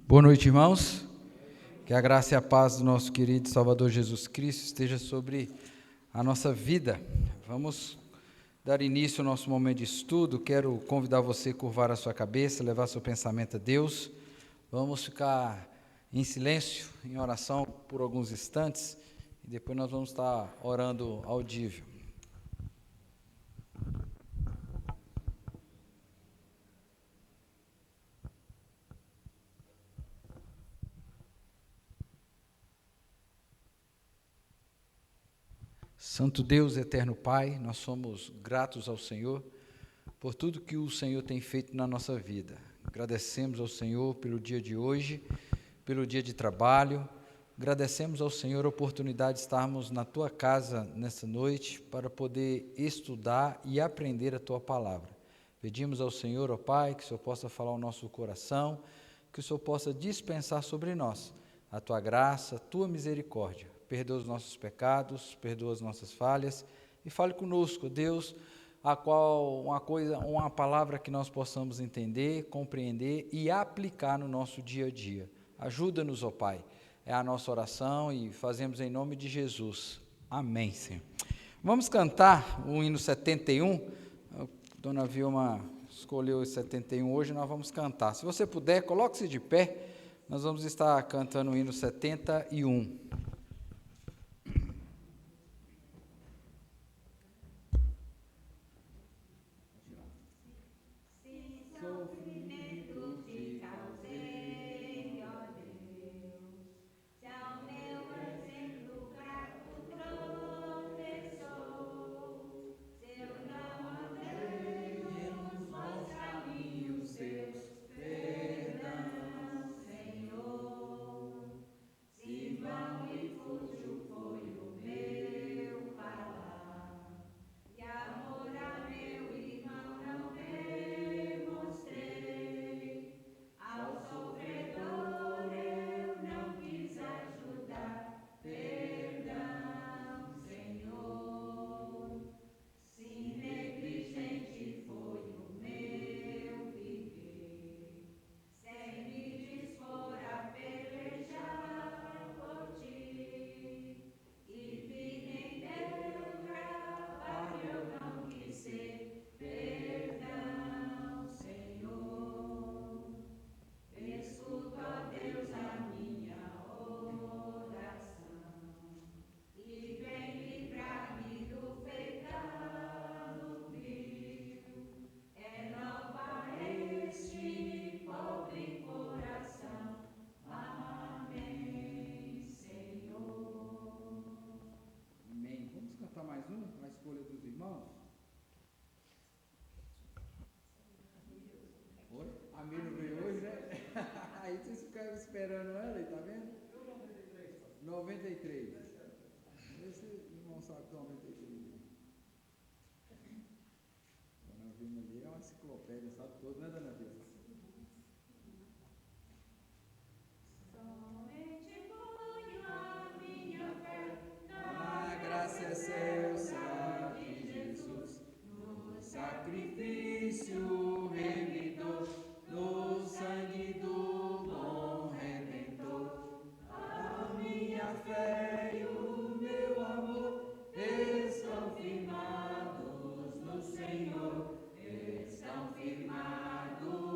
Boa noite, irmãos. Que a graça e a paz do nosso querido Salvador Jesus Cristo esteja sobre a nossa vida. Vamos dar início ao nosso momento de estudo. Quero convidar você a curvar a sua cabeça, levar seu pensamento a Deus. Vamos ficar em silêncio, em oração por alguns instantes e depois nós vamos estar orando audível. Santo Deus, eterno Pai, nós somos gratos ao Senhor por tudo que o Senhor tem feito na nossa vida. Agradecemos ao Senhor pelo dia de hoje, pelo dia de trabalho. Agradecemos ao Senhor a oportunidade de estarmos na Tua casa nessa noite para poder estudar e aprender a Tua palavra. Pedimos ao Senhor, ó Pai, que o Senhor possa falar ao nosso coração, que o Senhor possa dispensar sobre nós a Tua graça, a Tua misericórdia. Perdoa os nossos pecados, perdoa as nossas falhas e fale conosco, Deus, uma palavra que nós possamos entender, compreender e aplicar no nosso dia a dia. Ajuda-nos, ó Pai, é a nossa oração e fazemos em nome de Jesus. Amém, Senhor. Vamos cantar o hino 71, a dona Vilma escolheu o 71 hoje, nós vamos cantar. Se você puder, coloque-se de pé, nós vamos estar cantando o hino 71. Amém. Vamos cantar mais um, a escolha dos irmãos? Oi? A Mir não veio hoje, né? Aí vocês ficaram esperando ela aí, tá vendo? 93. Vê se o irmão sabe que 93 é. Dona Vilma ali é uma enciclopédia, sabe tudo, né, Dona Vilma? Seu sangue, Jesus, no sacrifício remidor, no sangue do bom Redentor, a minha fé e o meu amor estão firmados no Senhor, estão firmados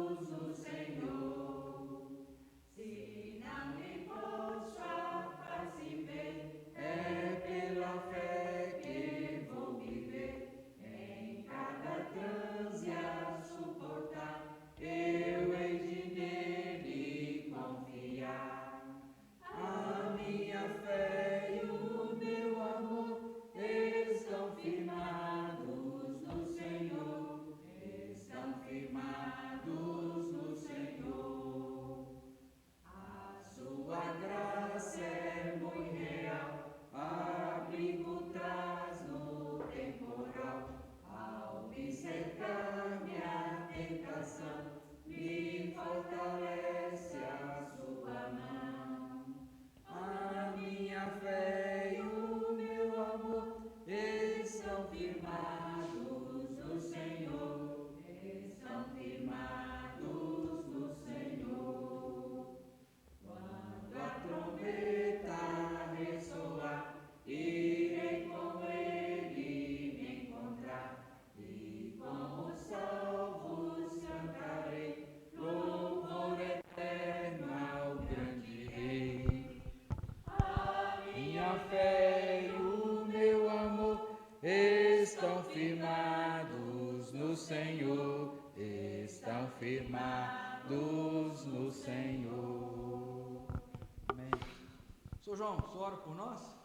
João, o senhor ora por nós?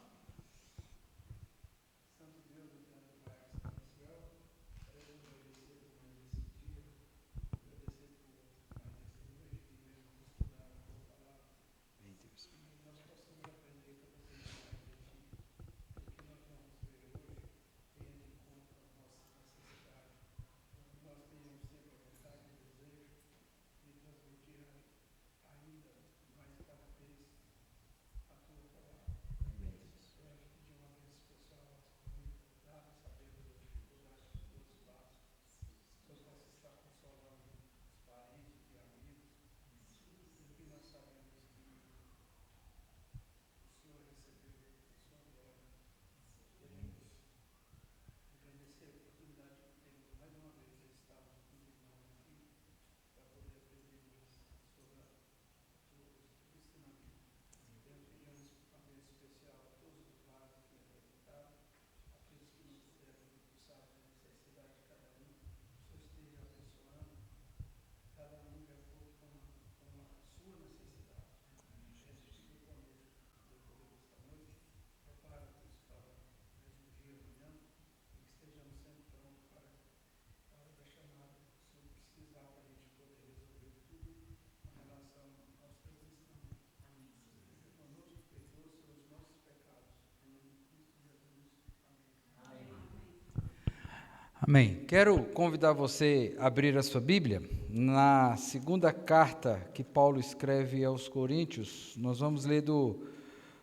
Amém. Quero convidar você a abrir a sua Bíblia na segunda carta que Paulo escreve aos Coríntios. Nós vamos ler do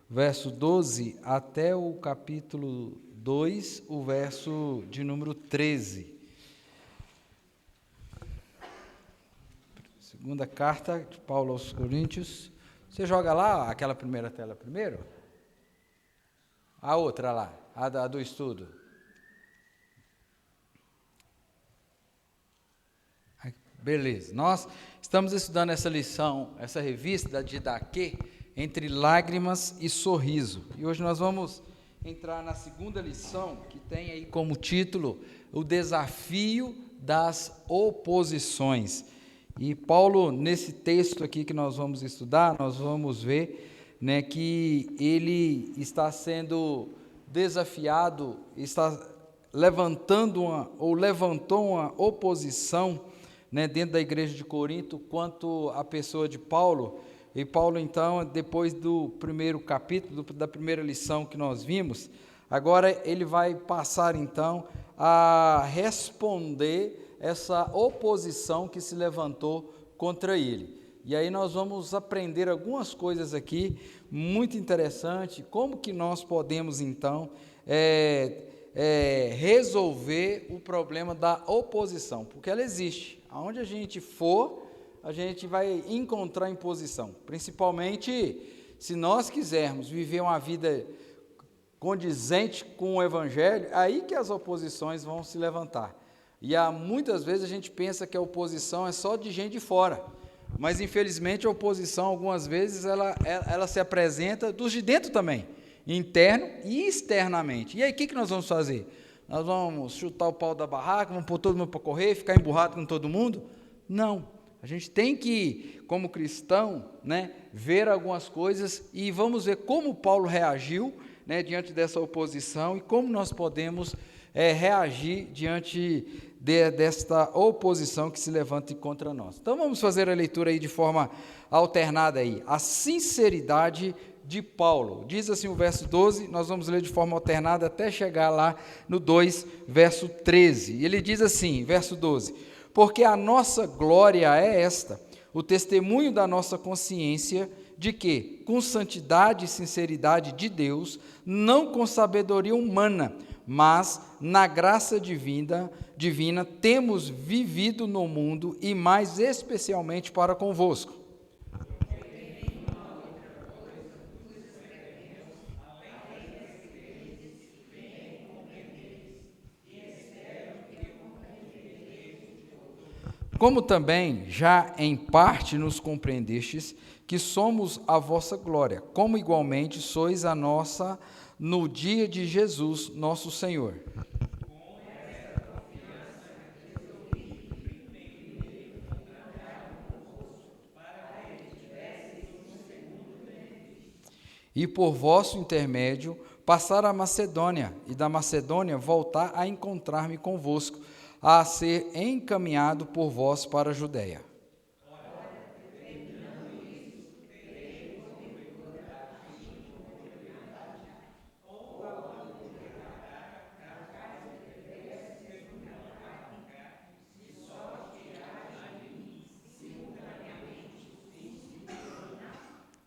verso 12 até o capítulo 2, o verso de número 13. Segunda carta de Paulo aos Coríntios. Você joga lá aquela primeira tela primeiro? A outra lá, a do estudo. Beleza, nós estamos estudando essa lição, essa revista da Didaquê, entre lágrimas e sorriso. E hoje nós vamos entrar na segunda lição, que tem aí como título o desafio das oposições. E Paulo, nesse texto aqui que nós vamos estudar, nós vamos ver, né, que ele está sendo desafiado, está levantou uma oposição, né, dentro da igreja de Corinto, quanto à pessoa de Paulo. E Paulo, então, depois do primeiro capítulo, da primeira lição que nós vimos, agora ele vai passar, então, a responder essa oposição que se levantou contra ele. E aí nós vamos aprender algumas coisas aqui, muito interessante, como que nós podemos, então, resolver o problema da oposição, porque ela existe. Aonde a gente for, a gente vai encontrar imposição, principalmente se nós quisermos viver uma vida condizente com o Evangelho, aí que as oposições vão se levantar. E muitas vezes a gente pensa que a oposição é só de gente de fora, mas infelizmente a oposição algumas vezes ela se apresenta dos de dentro também, interno e externamente. E aí o que nós vamos fazer? Nós vamos chutar o pau da barraca, vamos pôr todo mundo para correr, ficar emburrado com todo mundo? Não. A gente tem que, como cristão, né, ver algumas coisas e vamos ver como Paulo reagiu, né, diante dessa oposição e como nós podemos reagir diante desta oposição que se levanta contra nós. Então vamos fazer a leitura aí de forma alternada aí. A sinceridade de Paulo. Diz assim o verso 12, nós vamos ler de forma alternada até chegar lá no 2, verso 13. Ele diz assim, verso 12: porque a nossa glória é esta, o testemunho da nossa consciência, de que, com santidade e sinceridade de Deus, não com sabedoria humana, mas na graça divina, temos vivido no mundo e mais especialmente para convosco. Como também já em parte nos compreendestes que somos a vossa glória, como igualmente sois a nossa no dia de Jesus, nosso Senhor. e por vosso intermédio passar a Macedônia, e da Macedônia voltar a encontrar-me convosco, a ser encaminhado por vós para a Judéia.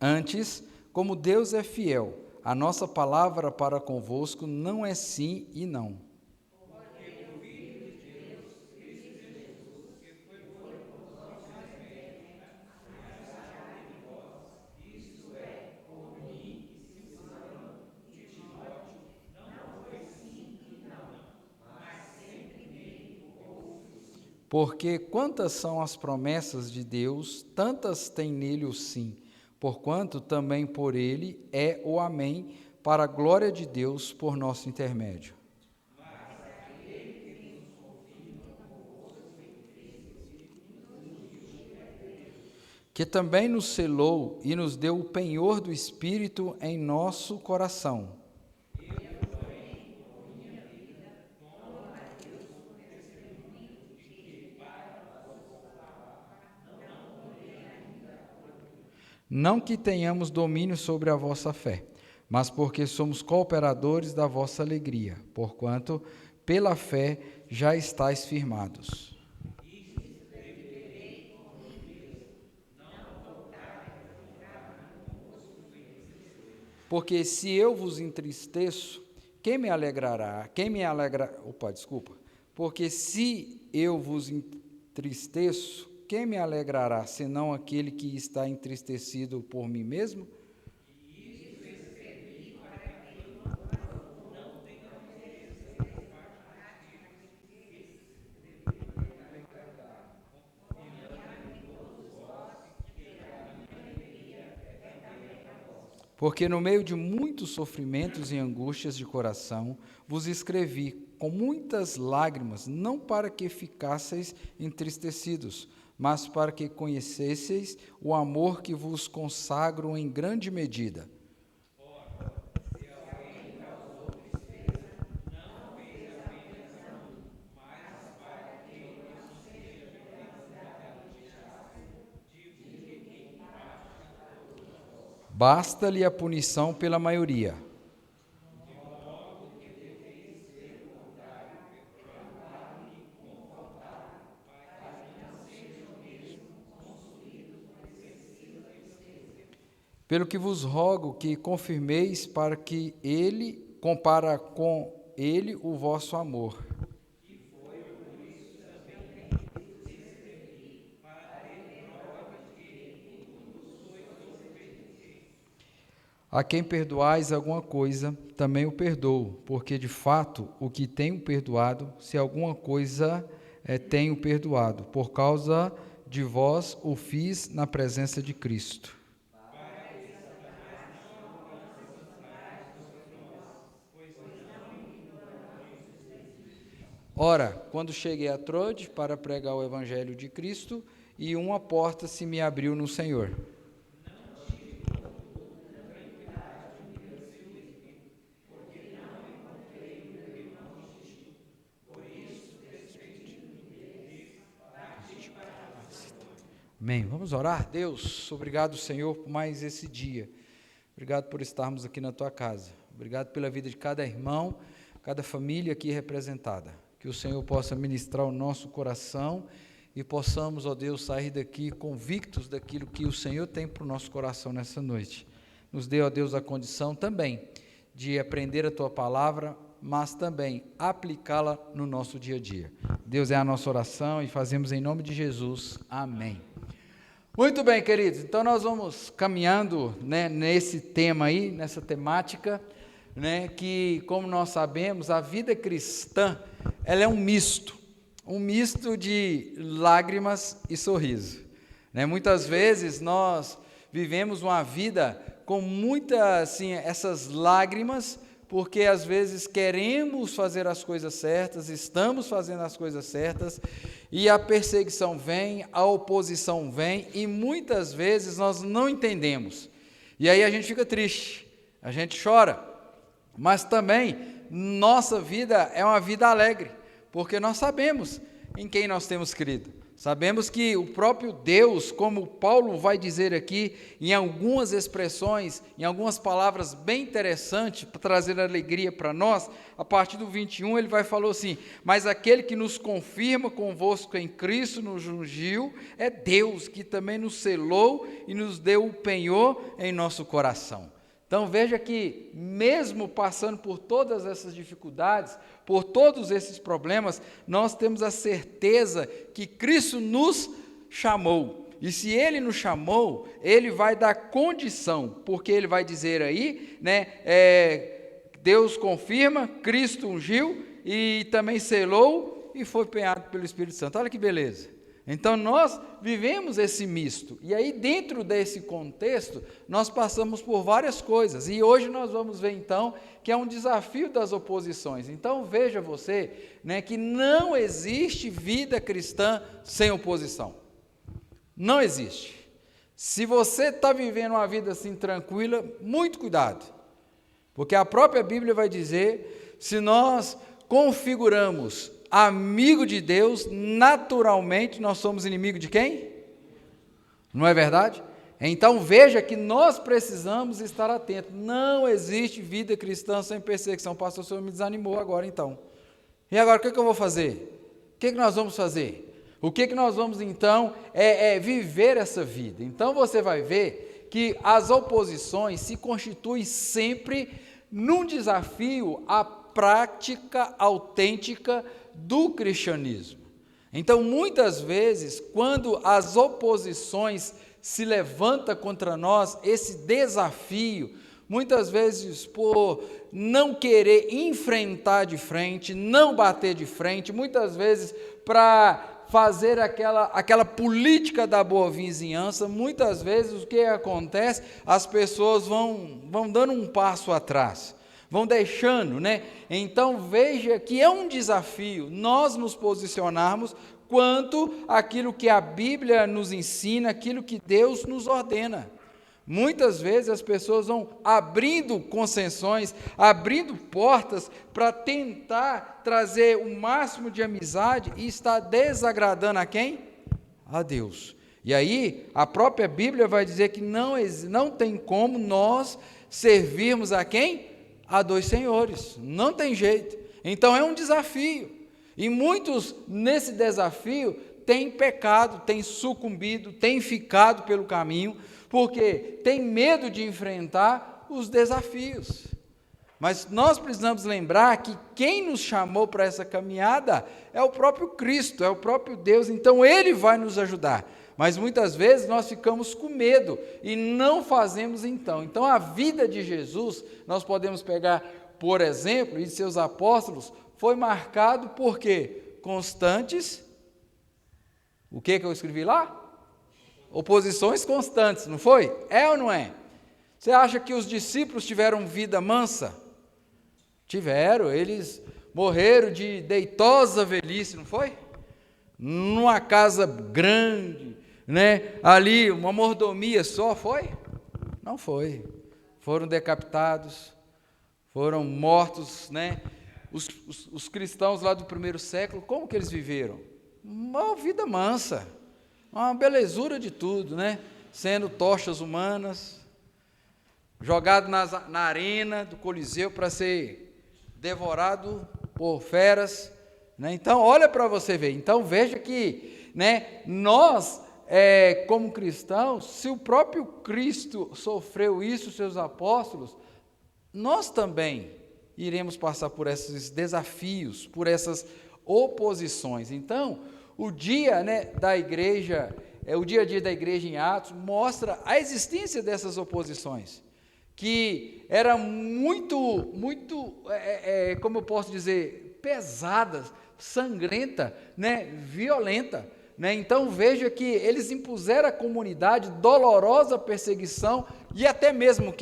Antes, como Deus é fiel, a nossa palavra para convosco não é sim e não. Porque quantas são as promessas de Deus, tantas tem nele o sim, porquanto também por ele é o amém, para a glória de Deus por nosso intermédio. Que também nos selou e nos deu o penhor do Espírito em nosso coração. Não que tenhamos domínio sobre a vossa fé, mas porque somos cooperadores da vossa alegria, porquanto, pela fé, já estáis firmados. Porque se eu vos entristeço, quem me alegrará? Porque se eu vos entristeço, quem me alegrará, senão aquele que está entristecido por mim mesmo? Porque no meio de muitos sofrimentos e angústias de coração, vos escrevi com muitas lágrimas, não para que ficasseis entristecidos, mas para que conhecesseis o amor que vos consagro em grande medida. Basta-lhe a punição pela maioria. Pelo que vos rogo que confirmeis para com ele o vosso amor. A quem perdoais alguma coisa, também o perdoo, porque de fato o que tenho perdoado, se alguma coisa tenho perdoado, por causa de vós o fiz na presença de Cristo. Ora, quando cheguei a Troade para pregar o Evangelho de Cristo, e uma porta se me abriu no Senhor. Amém. Vamos orar? Deus, obrigado, Senhor, por mais esse dia. Obrigado por estarmos aqui na Tua casa. Obrigado pela vida de cada irmão, cada família aqui representada. Que o Senhor possa ministrar o nosso coração e possamos, ó Deus, sair daqui convictos daquilo que o Senhor tem para o nosso coração nessa noite. Nos dê, ó Deus, a condição também de aprender a Tua palavra, mas também aplicá-la no nosso dia a dia. Deus, é a nossa oração e fazemos em nome de Jesus. Amém. Muito bem, queridos, então nós vamos caminhando, né, nesse tema aí, nessa temática, né, que, como nós sabemos, a vida cristã, ela é um misto de lágrimas e sorriso, né? Muitas vezes nós vivemos uma vida com muitas, assim, essas lágrimas, porque às vezes queremos fazer as coisas certas, estamos fazendo as coisas certas, e a perseguição vem, a oposição vem, e muitas vezes nós não entendemos, e aí a gente fica triste, a gente chora, mas também nossa vida é uma vida alegre, porque nós sabemos em quem nós temos crido. Sabemos que o próprio Deus, como Paulo vai dizer aqui, em algumas expressões, em algumas palavras bem interessantes, para trazer alegria para nós, a partir do 21 ele vai falar assim: mas aquele que nos confirma convosco em Cristo nos ungiu, é Deus, que também nos selou e nos deu o penhor em nosso coração. Então veja que, mesmo passando por todas essas dificuldades, por todos esses problemas, nós temos a certeza que Cristo nos chamou. E se Ele nos chamou, Ele vai dar condição, porque Ele vai dizer aí, Deus confirma, Cristo ungiu e também selou e foi penhado pelo Espírito Santo. Olha que beleza. Então nós vivemos esse misto, e aí dentro desse contexto nós passamos por várias coisas, e hoje nós vamos ver então que é um desafio das oposições. Então veja você, que não existe vida cristã sem oposição, não existe. Se você está vivendo uma vida assim tranquila, muito cuidado, porque a própria Bíblia vai dizer, se nós configuramos amigo de Deus, naturalmente nós somos inimigo de quem? Não é verdade? Então veja que nós precisamos estar atentos. Não existe vida cristã sem perseguição. Pastor, o senhor me desanimou agora então. E agora o que eu vou fazer? O que nós vamos fazer? O que nós vamos então viver essa vida? Então você vai ver que as oposições se constituem sempre num desafio à prática autêntica do cristianismo. Então, muitas vezes, quando as oposições se levantam contra nós, esse desafio, muitas vezes por não querer enfrentar de frente, não bater de frente, muitas vezes para fazer aquela política da boa vizinhança, muitas vezes o que acontece? As pessoas vão dando um passo atrás, vão deixando, Então veja que é um desafio nós nos posicionarmos quanto àquilo que a Bíblia nos ensina, aquilo que Deus nos ordena. Muitas vezes as pessoas vão abrindo concessões, abrindo portas para tentar trazer o máximo de amizade e está desagradando a quem? A Deus. E aí a própria Bíblia vai dizer que não tem como nós servirmos a quem? A dois senhores, não tem jeito. Então é um desafio, e muitos nesse desafio têm pecado, têm sucumbido, têm ficado pelo caminho, porque têm medo de enfrentar os desafios. Mas nós precisamos lembrar que quem nos chamou para essa caminhada é o próprio Cristo, é o próprio Deus, então Ele vai nos ajudar. Mas muitas vezes nós ficamos com medo e não fazemos então. Então a vida de Jesus, nós podemos pegar, por exemplo, e de seus apóstolos, foi marcado por quê? Constantes, o que eu escrevi lá? Oposições constantes, não foi? É ou não é? Você acha que os discípulos tiveram vida mansa? Tiveram, eles morreram de deitosa velhice, não foi? Numa casa grande, ali uma mordomia só, foi? Não foi. Foram decapitados, foram mortos, Os cristãos lá do primeiro século, como que eles viveram? Uma vida mansa, uma belezura de tudo, Sendo tochas humanas, jogado na arena do Coliseu para ser devorado por feras, Então olha para você ver, então veja que, nós como cristãos, se o próprio Cristo sofreu isso, seus apóstolos, nós também iremos passar por esses desafios, por essas oposições. Então, o dia da igreja, o dia a dia da igreja em Atos, mostra a existência dessas oposições, que eram muito, como eu posso dizer, pesadas, sangrenta, violenta. Então veja que eles impuseram à comunidade dolorosa perseguição e até mesmo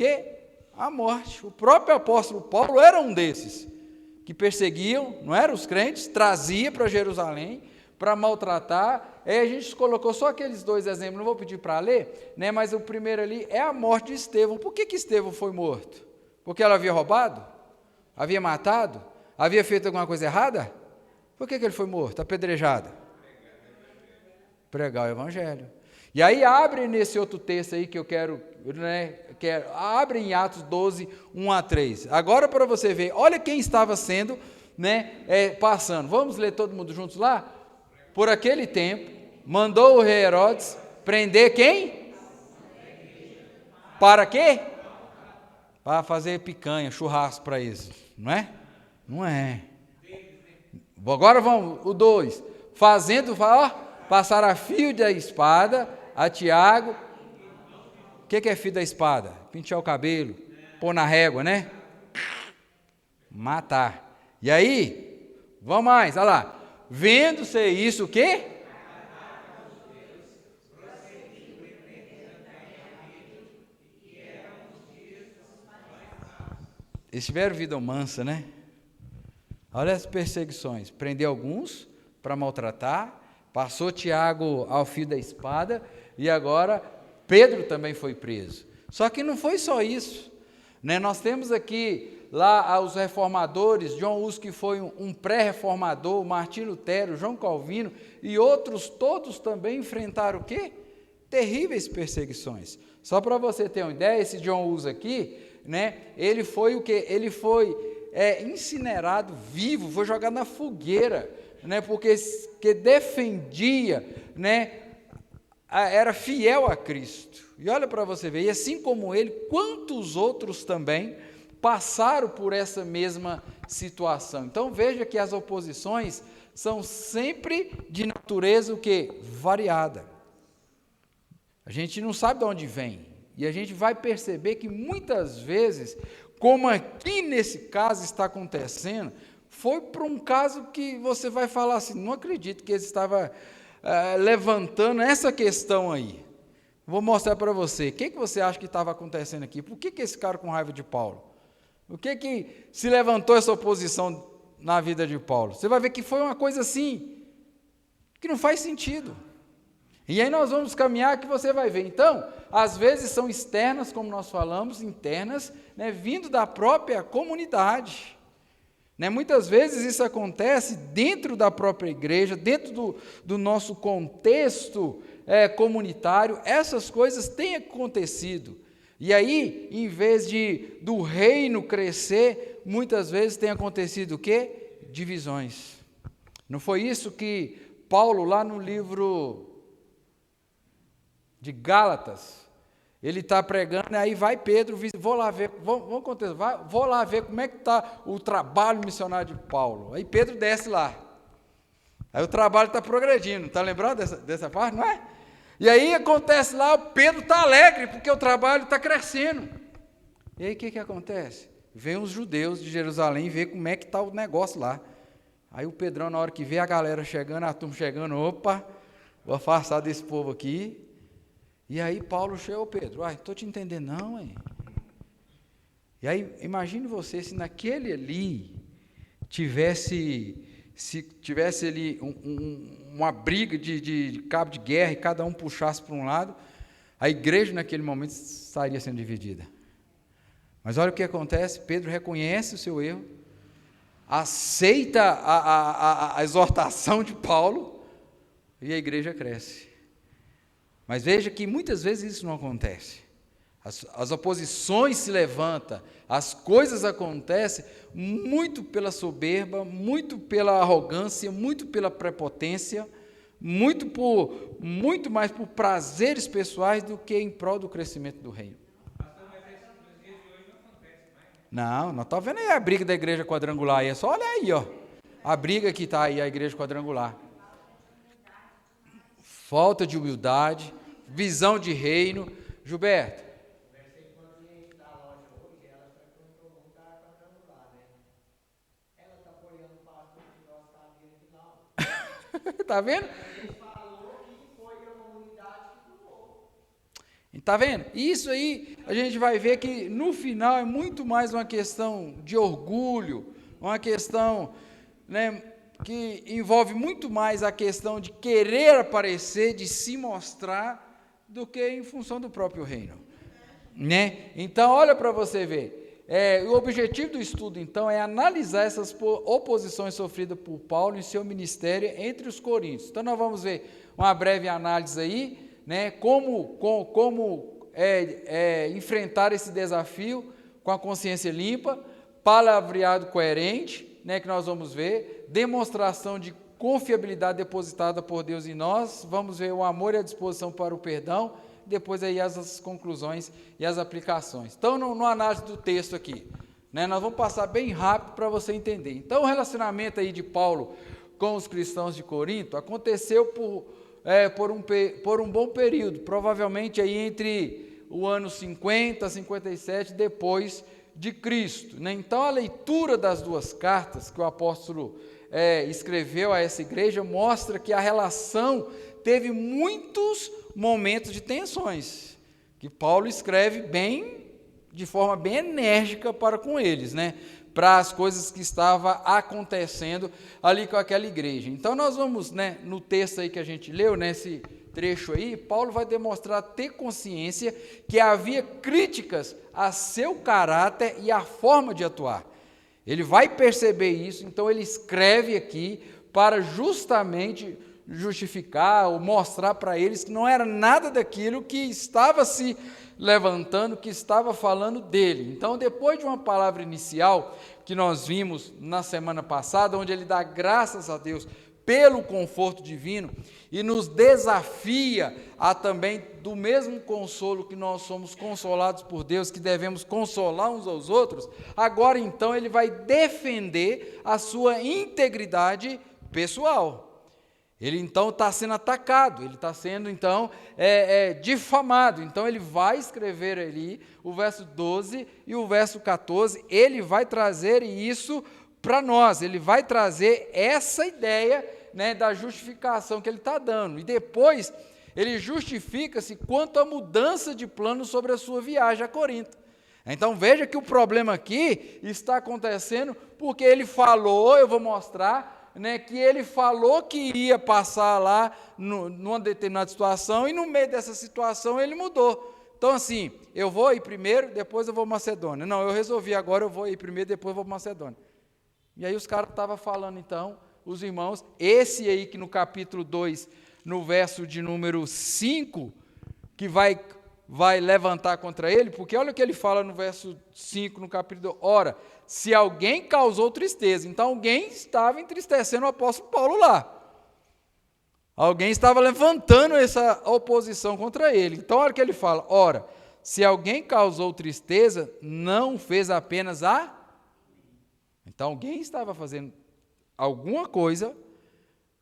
a morte. O próprio apóstolo Paulo era um desses que perseguiam, não eram os crentes, trazia para Jerusalém para maltratar. Aí a gente colocou só aqueles dois exemplos, não vou pedir para ler, mas o primeiro ali é a morte de Estevão. Por que Estevão foi morto? Porque ela havia roubado? Havia matado? Havia feito alguma coisa errada? Por que ele foi morto, apedrejado? Pregar o evangelho. E aí abre nesse outro texto aí que eu quero, abre em Atos 12, 1 a 3. Agora para você ver, olha quem estava sendo, passando. Vamos ler todo mundo juntos lá? Por aquele tempo, mandou o rei Herodes prender quem? Para quê? Para fazer picanha, churrasco para isso, não é? Não é. Agora vamos, o 2. Passar a fio da espada a Tiago. O que é fio da espada? Pentear o cabelo, pôr na régua, né? Matar. E aí, vamos mais, olha lá. Vendo ser isso o quê? Eles tiveram vida mansa, né? Olha as perseguições. Prendeu alguns para maltratar, passou Tiago ao fio da espada, e agora Pedro também foi preso. Só que não foi só isso, né? Nós temos aqui lá os reformadores, John Hus, que foi um pré-reformador, Martim Lutero, João Calvino, e outros todos também enfrentaram o quê? Terríveis perseguições. Só para você ter uma ideia, esse John Hus aqui, né? Ele foi o quê? Ele foi incinerado vivo, foi jogado na fogueira, né? Porque defendia, né? Era fiel a Cristo. E olha para você ver, e assim como ele, quantos outros também passaram por essa mesma situação. Então veja que as oposições são sempre de natureza o quê? Variada. A gente não sabe de onde vem, e a gente vai perceber que muitas vezes, como aqui nesse caso está acontecendo, foi por um caso que você vai falar assim, não acredito que ele estava levantando essa questão aí. Vou mostrar para você, o que você acha que estava acontecendo aqui? Por que esse cara com raiva de Paulo? O que se levantou essa oposição na vida de Paulo? Você vai ver que foi uma coisa assim, que não faz sentido. E aí nós vamos caminhar que você vai ver. Então, às vezes são externas, como nós falamos, internas, né, vindo da própria comunidade. Né, muitas vezes isso acontece dentro da própria igreja, dentro do nosso contexto comunitário, essas coisas têm acontecido. E aí, em vez do reino crescer, muitas vezes tem acontecido o quê? Divisões. Não foi isso que Paulo, lá no livro de Gálatas, ele está pregando, aí vai Pedro, vou lá ver, vou lá ver como é que está o trabalho missionário de Paulo. Aí Pedro desce lá. Aí o trabalho está progredindo, está lembrado dessa parte, não é? E aí acontece lá, o Pedro está alegre, porque o trabalho está crescendo. E aí o que acontece? Vem os judeus de Jerusalém ver como é que está o negócio lá. Aí o Pedrão, na hora que vê a galera chegando, a turma chegando, opa, vou afastar desse povo aqui. E aí Paulo chega ao Pedro, estou te entendendo não, hein? E aí, imagine você, se naquele ali tivesse ali uma briga de cabo de guerra e cada um puxasse para um lado, a igreja naquele momento estaria sendo dividida. Mas olha o que acontece, Pedro reconhece o seu erro, aceita a exortação de Paulo e a igreja cresce. Mas veja que muitas vezes isso não acontece. As oposições se levantam, as coisas acontecem muito pela soberba, muito pela arrogância, muito pela prepotência, muito mais por prazeres pessoais do que em prol do crescimento do reino. Não está vendo aí a briga da igreja quadrangular aí, é só olha aí, ó, a briga que está aí, a igreja quadrangular. Falta de humildade, visão de reino. Gilberto. Está vendo? Está vendo? Isso aí a gente vai ver que no final é muito mais uma questão de orgulho, uma questão, né, que envolve muito mais a questão de querer aparecer, de se mostrar, do que em função do próprio reino. Né? Então, olha para você ver, o objetivo do estudo, então, é analisar essas oposições sofridas por Paulo em seu ministério entre os coríntios. Então, nós vamos ver uma breve análise aí, né, como enfrentar esse desafio com a consciência limpa, palavreado coerente, né, que nós vamos ver, demonstração de confiabilidade depositada por Deus em nós, vamos ver o amor e a disposição para o perdão, depois aí as conclusões e as aplicações. Então, no análise do texto aqui, né, nós vamos passar bem rápido para você entender. Então, o relacionamento aí de Paulo com os cristãos de Corinto aconteceu por um bom período, provavelmente aí entre o ano 50 a 57 depois de Cristo, né? Então, a leitura das duas cartas que o apóstolo escreveu a essa igreja mostra que a relação teve muitos momentos de tensões, que Paulo escreve de forma bem enérgica para com eles, né? Para as coisas que estavam acontecendo ali com aquela igreja. Então, nós vamos, né, no texto aí que a gente leu, nesse trecho aí, Paulo vai demonstrar ter consciência que havia críticas a seu caráter e a forma de atuar. Ele vai perceber isso, então ele escreve aqui para justamente justificar ou mostrar para eles que não era nada daquilo que estava se levantando, que estava falando dele. Então, depois de uma palavra inicial que nós vimos na semana passada, onde ele dá graças a Deus pelo conforto divino e nos desafia a também do mesmo consolo que nós somos consolados por Deus, que devemos consolar uns aos outros, agora então ele vai defender a sua integridade pessoal. Ele então está sendo atacado, ele está sendo então difamado. Então ele vai escrever ali o verso 12 e o verso 14, ele vai trazer isso para nós, ele vai trazer essa ideia, né, da justificação que ele está dando. E depois ele justifica-se quanto à mudança de plano sobre a sua viagem a Corinto. Então veja que o problema aqui está acontecendo porque ele falou, eu vou mostrar, né, que ele falou que iria passar lá numa determinada situação e no meio dessa situação ele mudou. Então assim, eu vou ir primeiro, depois eu vou Macedônia. Não, eu resolvi agora, eu vou ir primeiro, depois eu vou Macedônia. E aí os caras estavam falando então, os irmãos, esse aí que no capítulo 2, no verso de número 5, que vai levantar contra ele, porque olha o que ele fala no verso 5, no capítulo 2, ora, se alguém causou tristeza, então alguém estava entristecendo o apóstolo Paulo lá. Alguém estava levantando essa oposição contra ele. Então olha o que ele fala, ora, se alguém causou tristeza, não fez apenas Então alguém estava fazendo alguma coisa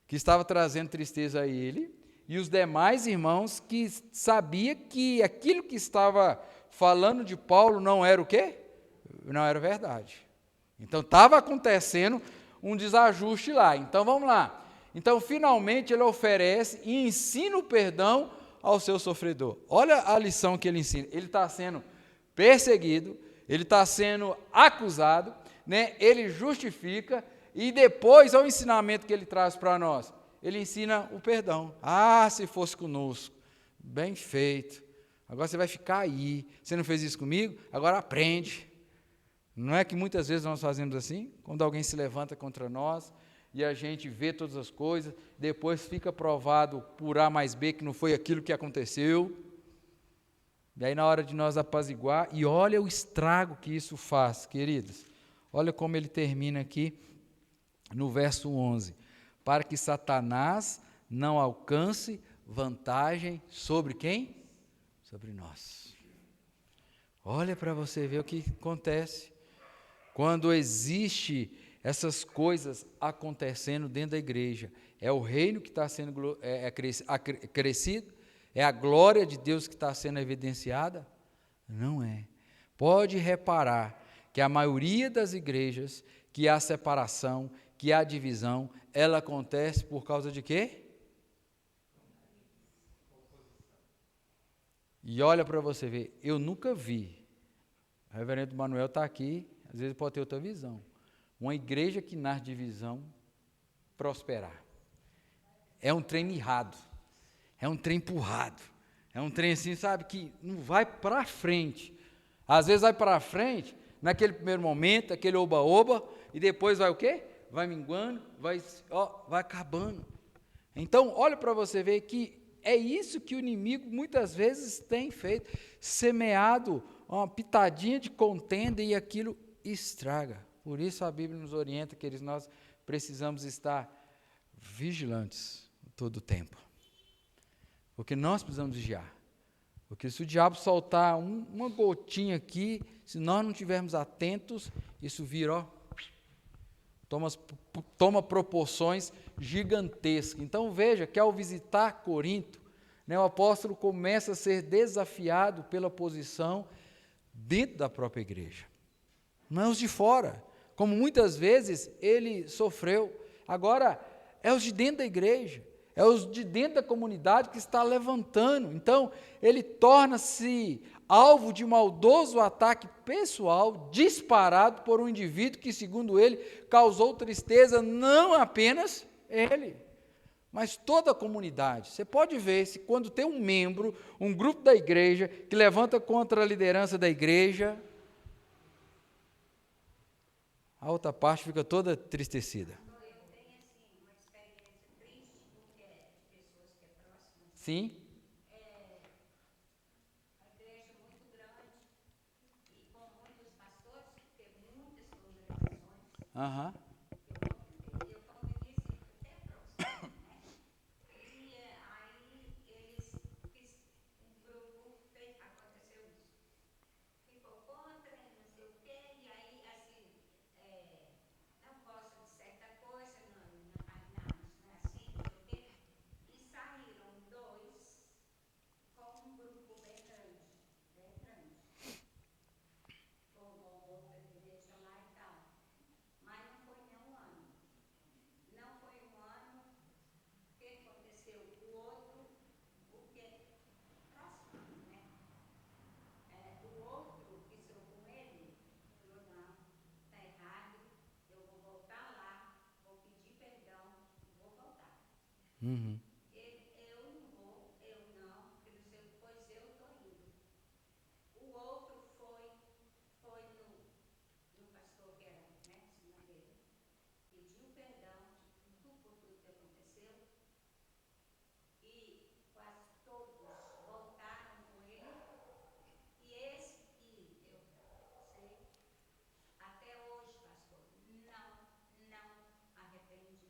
que estava trazendo tristeza a ele, e os demais irmãos que sabia que aquilo que estava falando de Paulo não era o quê? Não era verdade. Então estava acontecendo um desajuste lá. Então vamos lá. Então finalmente ele oferece e ensina o perdão ao seu sofredor. Olha a lição que ele ensina. Ele está sendo perseguido, ele está sendo acusado, né? Ele justifica e depois, olha o ensinamento que ele traz para nós. Ele ensina o perdão. Ah, se fosse conosco, bem feito. Agora você vai ficar aí. Você não fez isso comigo? Agora aprende. Não é que muitas vezes nós fazemos assim? Quando alguém se levanta contra nós e a gente vê todas as coisas, depois fica provado por A mais B que não foi aquilo que aconteceu. E aí na hora de nós apaziguar, e olha o estrago que isso faz, queridos. Olha como ele termina aqui no verso 11. Para que Satanás não alcance vantagem sobre quem? Sobre nós. Olha para você ver o que acontece. Quando existe essas coisas acontecendo dentro da igreja, é o reino que está sendo crescido? É a glória de Deus que está sendo evidenciada? Não é. Pode reparar que a maioria das igrejas, que há separação, que há divisão, ela acontece por causa de quê? E olha para você ver, eu nunca vi, o reverendo Manuel está aqui, às vezes pode ter outra visão, uma igreja que nasce divisão prosperar. É um trem mirrado, é um trem empurrado, é um trem assim, sabe, que não vai para frente. Às vezes vai para frente, naquele primeiro momento, aquele oba-oba, e depois vai o quê? Vai minguando, vai acabando. Então, olha para você ver que é isso que o inimigo muitas vezes tem feito, semeado uma pitadinha de contenda e aquilo estraga. Por isso a Bíblia nos orienta, queridos, nós precisamos estar vigilantes todo o tempo. Porque nós precisamos vigiar. Porque se o diabo soltar uma gotinha aqui, se nós não estivermos atentos, isso vira, toma proporções gigantescas. Então veja que ao visitar Corinto, né, o apóstolo começa a ser desafiado pela posição dentro da própria igreja. Não é os de fora, como muitas vezes ele sofreu. Agora é os de dentro da igreja. É os de dentro da comunidade que está levantando. Então, ele torna-se alvo de maldoso ataque pessoal, disparado por um indivíduo que, segundo ele, causou tristeza não apenas ele, mas toda a comunidade. Você pode ver se quando tem um membro, um grupo da igreja, que levanta contra a liderança da igreja, a outra parte fica toda entristecida. Sim. A igreja é muito grande e com muitos pastores, porque muitas congregações. Aham. Eu convivi sempre até próximo, né? E aí eles, um grupo fez, aconteceu isso. Ficou contra, não sei o quê, e aí assim, não gosta de certa coisa, não é assim, não sei o quê. E saíram dois com um grupo bem grande, formou outra igreja lá e tal. Mas não foi nenhum ano. Não foi um ano. O que aconteceu? O outro, porque próximo, né? O outro que sou com ele, falou, não, está errado, eu vou voltar lá, vou pedir perdão e vou voltar. Uhum. Eu não vou, eu não, que não sei, pois eu estou indo. O outro foi no pastor que era, né, acima dele, pediu perdão de tudo por tudo que aconteceu e quase todos voltaram com ele. E esse que eu sei, até hoje, pastor, não arrepende,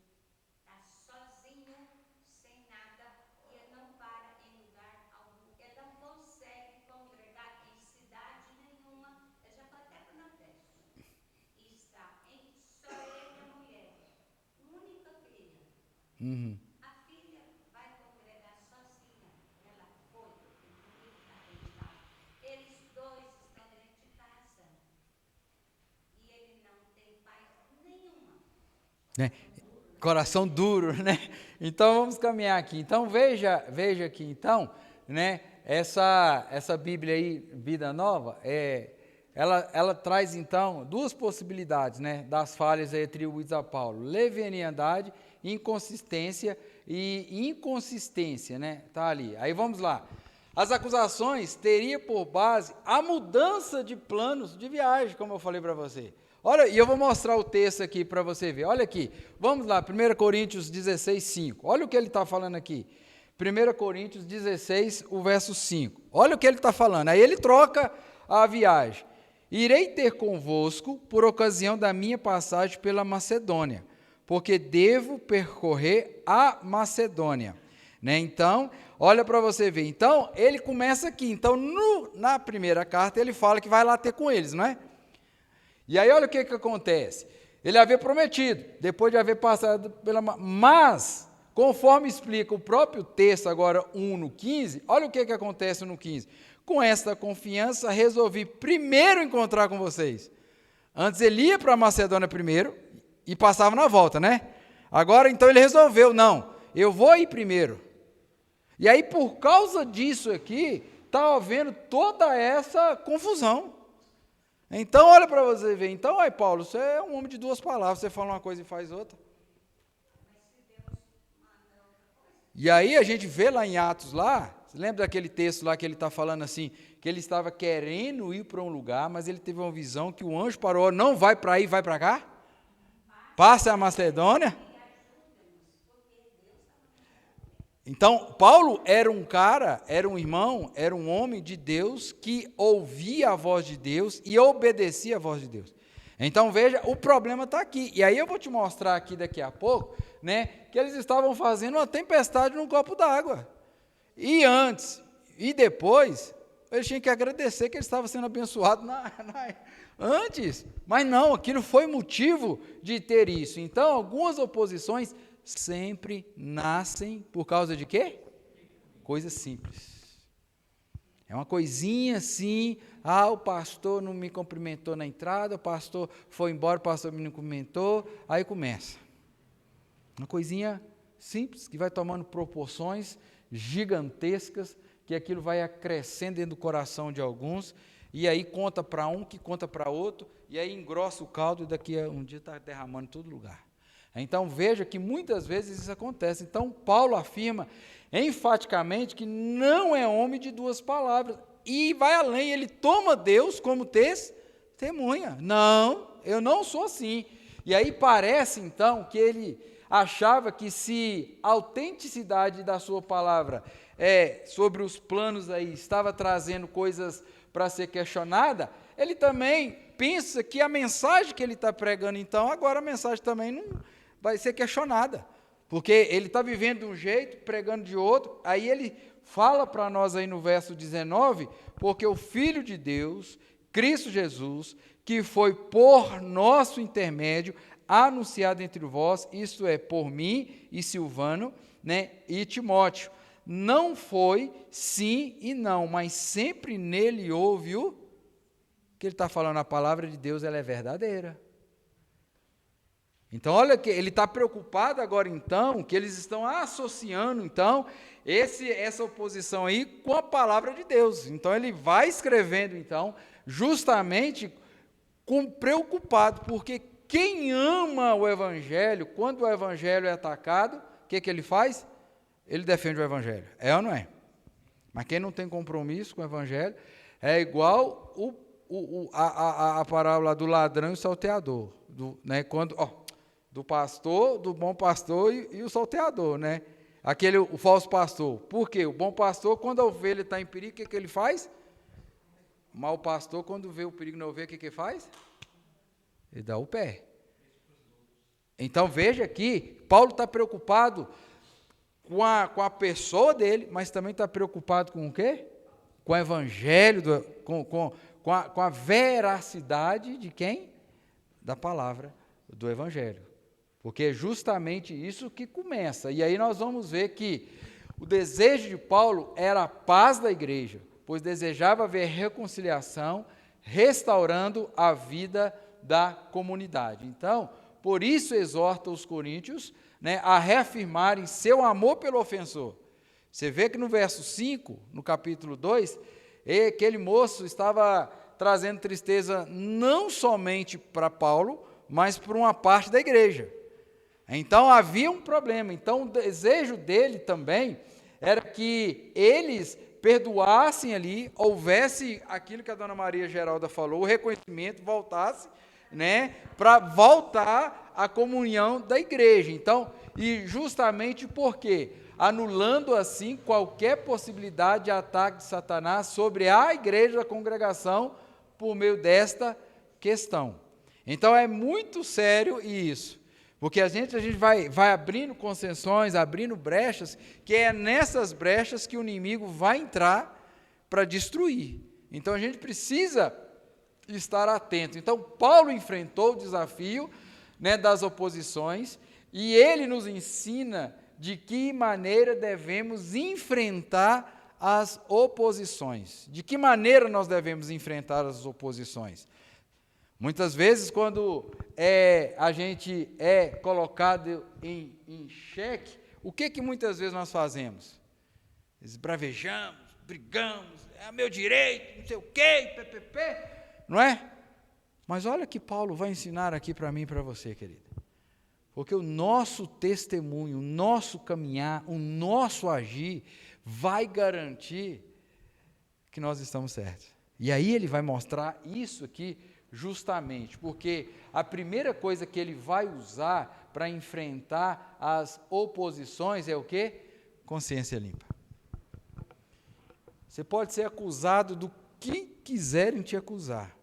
está sozinho, sem nada, e ele não para em lugar algum, ele não consegue congregar em cidade nenhuma, ele já foi até para o Nordeste, e está só ele e a mulher, única filha. Uhum. A filha vai congregar sozinha, ela foi, porque não está acreditado. Eles dois estão dentro de casa, e ele não tem paz nenhuma. Né? Coração duro, né? Então vamos caminhar aqui. Então veja aqui, então, né? Essa Bíblia aí, Vida Nova, ela traz então duas possibilidades, né? Das falhas aí atribuídas a Paulo: leviandade, inconsistência e inconsistência, né? Tá ali. Aí vamos lá. As acusações teriam por base a mudança de planos de viagem, como eu falei para você. Olha, e eu vou mostrar o texto aqui para você ver. Olha aqui, vamos lá, 1 Coríntios 16, 5. Olha o que ele está falando aqui. 1 Coríntios 16, o verso 5. Olha o que ele está falando. Aí ele troca a viagem. Irei ter convosco por ocasião da minha passagem pela Macedônia, porque devo percorrer a Macedônia. Né? Então, olha para você ver. Então, ele começa aqui. Então, na primeira carta, ele fala que vai lá ter com eles, não é? E aí olha o que acontece. Ele havia prometido, depois de haver passado pela... Mas, conforme explica o próprio texto, agora 1 no 15, olha o que acontece no 15. Com esta confiança, resolvi primeiro encontrar com vocês. Antes ele ia para a Macedônia primeiro e passava na volta, né? Agora, então, ele resolveu, não, eu vou ir primeiro. E aí, por causa disso aqui, está havendo toda essa confusão. Então, olha para você ver. Então, aí, Paulo, você é um homem de duas palavras, você fala uma coisa e faz outra. E aí a gente vê lá em Atos, lá, você lembra daquele texto lá que ele está falando assim, que ele estava querendo ir para um lugar, mas ele teve uma visão que o anjo parou, não vai para aí, vai para cá? Passa a Macedônia. Então, Paulo era um cara, era um irmão, era um homem de Deus que ouvia a voz de Deus e obedecia a voz de Deus. Então, veja, o problema está aqui. E aí eu vou te mostrar aqui daqui a pouco, né, que eles estavam fazendo uma tempestade num copo d'água. E antes e depois, eles tinham que agradecer que eles estavam sendo abençoados antes. Mas não, aquilo foi motivo de ter isso. Então, algumas oposições sempre nascem por causa de quê? Coisas simples. É uma coisinha assim, o pastor não me cumprimentou na entrada, o pastor foi embora, o pastor me não cumprimentou, aí começa. Uma coisinha simples, que vai tomando proporções gigantescas, que aquilo vai acrescendo dentro do coração de alguns, e aí conta para um, que conta para outro, e aí engrossa o caldo, e daqui a um dia está derramando em todo lugar. Então, veja que muitas vezes isso acontece. Então, Paulo afirma enfaticamente que não é homem de duas palavras. E vai além, ele toma Deus como testemunha. Não, eu não sou assim. E aí parece, então, que ele achava que se a autenticidade da sua palavra sobre os planos aí estava trazendo coisas para ser questionada, ele também pensa que a mensagem que ele está pregando, então, agora a mensagem também não vai ser questionada, porque ele está vivendo de um jeito, pregando de outro. Aí ele fala para nós aí no verso 19, porque o Filho de Deus, Cristo Jesus, que foi por nosso intermédio anunciado entre vós, isto é, por mim e Silvano, né, e Timóteo, não foi sim e não, mas sempre nele houve o que ele está falando, a palavra de Deus, ela é verdadeira. Então, olha que ele está preocupado agora, então, que eles estão associando, então, essa oposição aí com a palavra de Deus. Então, ele vai escrevendo, então, justamente preocupado, porque quem ama o Evangelho, quando o Evangelho é atacado, o que ele faz? Ele defende o Evangelho. É ou não é? Mas quem não tem compromisso com o Evangelho, é igual a parábola do ladrão e o salteador. Né, do pastor, do bom pastor e o salteador, né? O falso pastor. Por quê? O bom pastor, quando a ovelha está em perigo, o que ele faz? O mau pastor, quando vê o perigo na ovelha, o que ele faz? Ele dá o pé. Então, veja aqui, Paulo está preocupado com a pessoa dele, mas também está preocupado com o quê? Com o evangelho, com a veracidade de quem? Da palavra do evangelho. Porque é justamente isso que começa. E aí nós vamos ver que o desejo de Paulo era a paz da igreja, pois desejava ver reconciliação, restaurando a vida da comunidade. Então, por isso exorta os coríntios, né, a reafirmarem seu amor pelo ofensor. Você vê que no verso 5, no capítulo 2, aquele moço estava trazendo tristeza não somente para Paulo, mas para uma parte da igreja. Então havia um problema. Então o desejo dele também era que eles perdoassem ali, houvesse aquilo que a dona Maria Geralda falou, o reconhecimento, voltasse, né, para voltar à comunhão da igreja. Então, e justamente porque anulando assim qualquer possibilidade de ataque de Satanás sobre a igreja da congregação por meio desta questão. Então é muito sério isso. Porque a gente vai abrindo concessões, abrindo brechas, que é nessas brechas que o inimigo vai entrar para destruir. Então a gente precisa estar atento. Então Paulo enfrentou o desafio, né, das oposições, e ele nos ensina de que maneira devemos enfrentar as oposições. De que maneira nós devemos enfrentar as oposições? Muitas vezes, quando a gente é colocado em xeque, o que muitas vezes nós fazemos? Esbravejamos, brigamos, é meu direito, não sei o quê, não é? Mas olha que Paulo vai ensinar aqui para mim e para você, querida. Porque o nosso testemunho, o nosso caminhar, o nosso agir vai garantir que nós estamos certos. E aí ele vai mostrar isso aqui justamente, porque a primeira coisa que ele vai usar para enfrentar as oposições é o quê? Consciência limpa. Você pode ser acusado do que quiserem te acusar,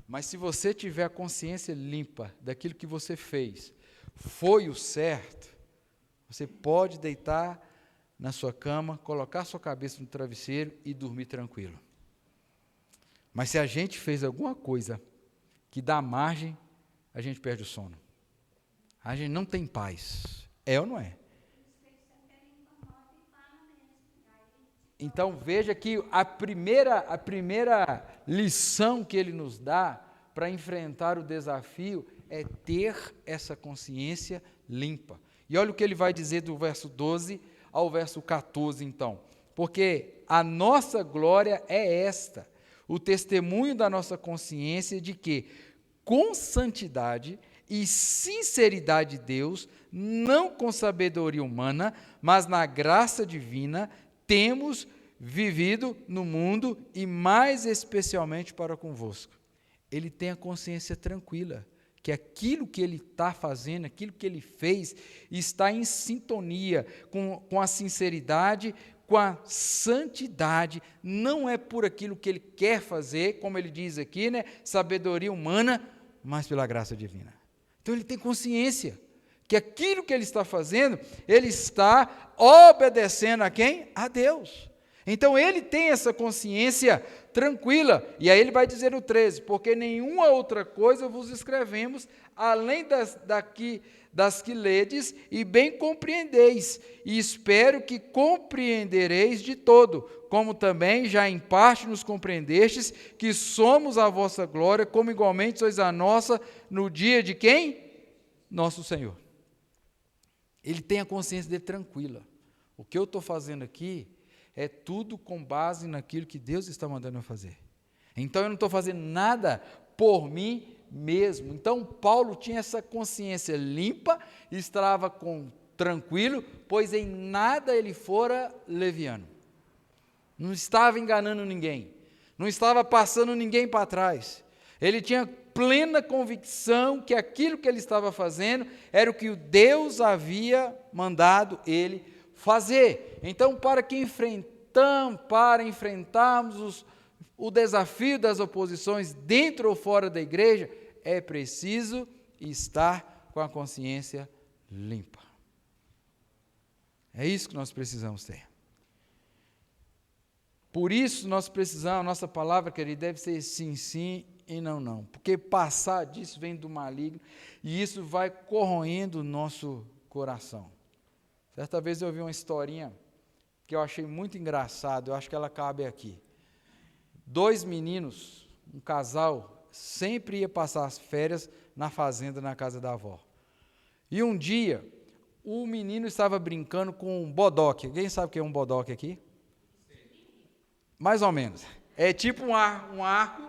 mas se você tiver a consciência limpa daquilo que você fez, foi o certo, você pode deitar na sua cama, colocar sua cabeça no travesseiro e dormir tranquilo. Mas se a gente fez alguma coisa que dá margem, a gente perde o sono. A gente não tem paz. É ou não é? Então veja que a primeira lição que ele nos dá para enfrentar o desafio é ter essa consciência limpa. E olha o que ele vai dizer do verso 12 ao verso 14 então. Porque a nossa glória é esta, o testemunho da nossa consciência de que, com santidade e sinceridade de Deus, não com sabedoria humana, mas na graça divina, temos vivido no mundo e mais especialmente para convosco. Ele tem a consciência tranquila, que aquilo que ele está fazendo, aquilo que ele fez, está em sintonia com a sinceridade, com a santidade, não é por aquilo que ele quer fazer, como ele diz aqui, né, sabedoria humana, mas pela graça divina. Então ele tem consciência que aquilo que ele está fazendo, ele está obedecendo a quem? A Deus. Então ele tem essa consciência tranquila, e aí ele vai dizer no 13, porque nenhuma outra coisa vos escrevemos, além das que ledes, e bem compreendeis, e espero que compreendereis de todo, como também já em parte nos compreendestes, que somos a vossa glória, como igualmente sois a nossa, no dia de quem? Nosso Senhor. Ele tem a consciência dele tranquila. O que eu estou fazendo aqui é tudo com base naquilo que Deus está mandando eu fazer. Então eu não estou fazendo nada por mim mesmo. Então Paulo tinha essa consciência limpa, estava tranquilo, pois em nada ele fora leviano. Não estava enganando ninguém, não estava passando ninguém para trás. Ele tinha plena convicção que aquilo que ele estava fazendo era o que o Deus havia mandado ele fazer. Então, para enfrentarmos o desafio das oposições dentro ou fora da igreja, é preciso estar com a consciência limpa. É isso que nós precisamos ter. Por isso nós precisamos, a nossa palavra, querido, deve ser sim, sim e não, não. Porque passar disso vem do maligno e isso vai corroendo o nosso coração. Certa vez eu ouvi uma historinha que eu achei muito engraçado, eu acho que ela cabe aqui. 2 meninos, um casal, sempre ia passar as férias na fazenda, na casa da avó. E um dia, o menino estava brincando com um bodoque. Alguém sabe o que é um bodoque aqui? Mais ou menos. É tipo um arco,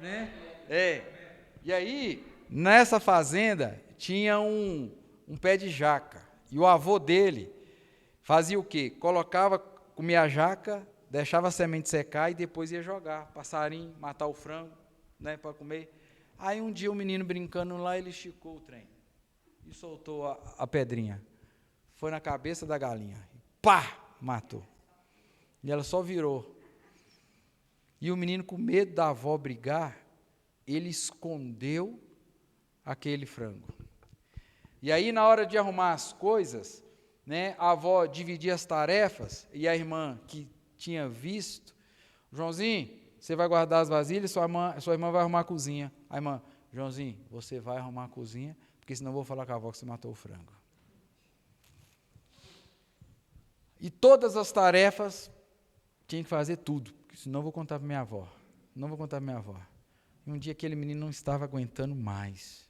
né? E aí, nessa fazenda, tinha um pé de jaca. E o avô dele fazia o quê? Comia a jaca, deixava a semente secar e depois ia jogar passarinho, matar o frango, né, para comer. Aí um dia o menino brincando lá, ele esticou o trem e soltou a pedrinha. Foi na cabeça da galinha. Pá! Matou. E ela só virou. E o menino, com medo da avó brigar, ele escondeu aquele frango. E aí, na hora de arrumar as coisas, né, a avó dividia as tarefas, e a irmã que tinha visto, Joãozinho, você vai guardar as vasilhas, sua irmã vai arrumar a cozinha. A irmã, Joãozinho, você vai arrumar a cozinha, porque senão eu vou falar com a avó que você matou o frango. E todas as tarefas, tinha que fazer tudo, porque senão eu vou contar para minha avó. Não vou contar para minha avó. E um dia aquele menino não estava aguentando mais.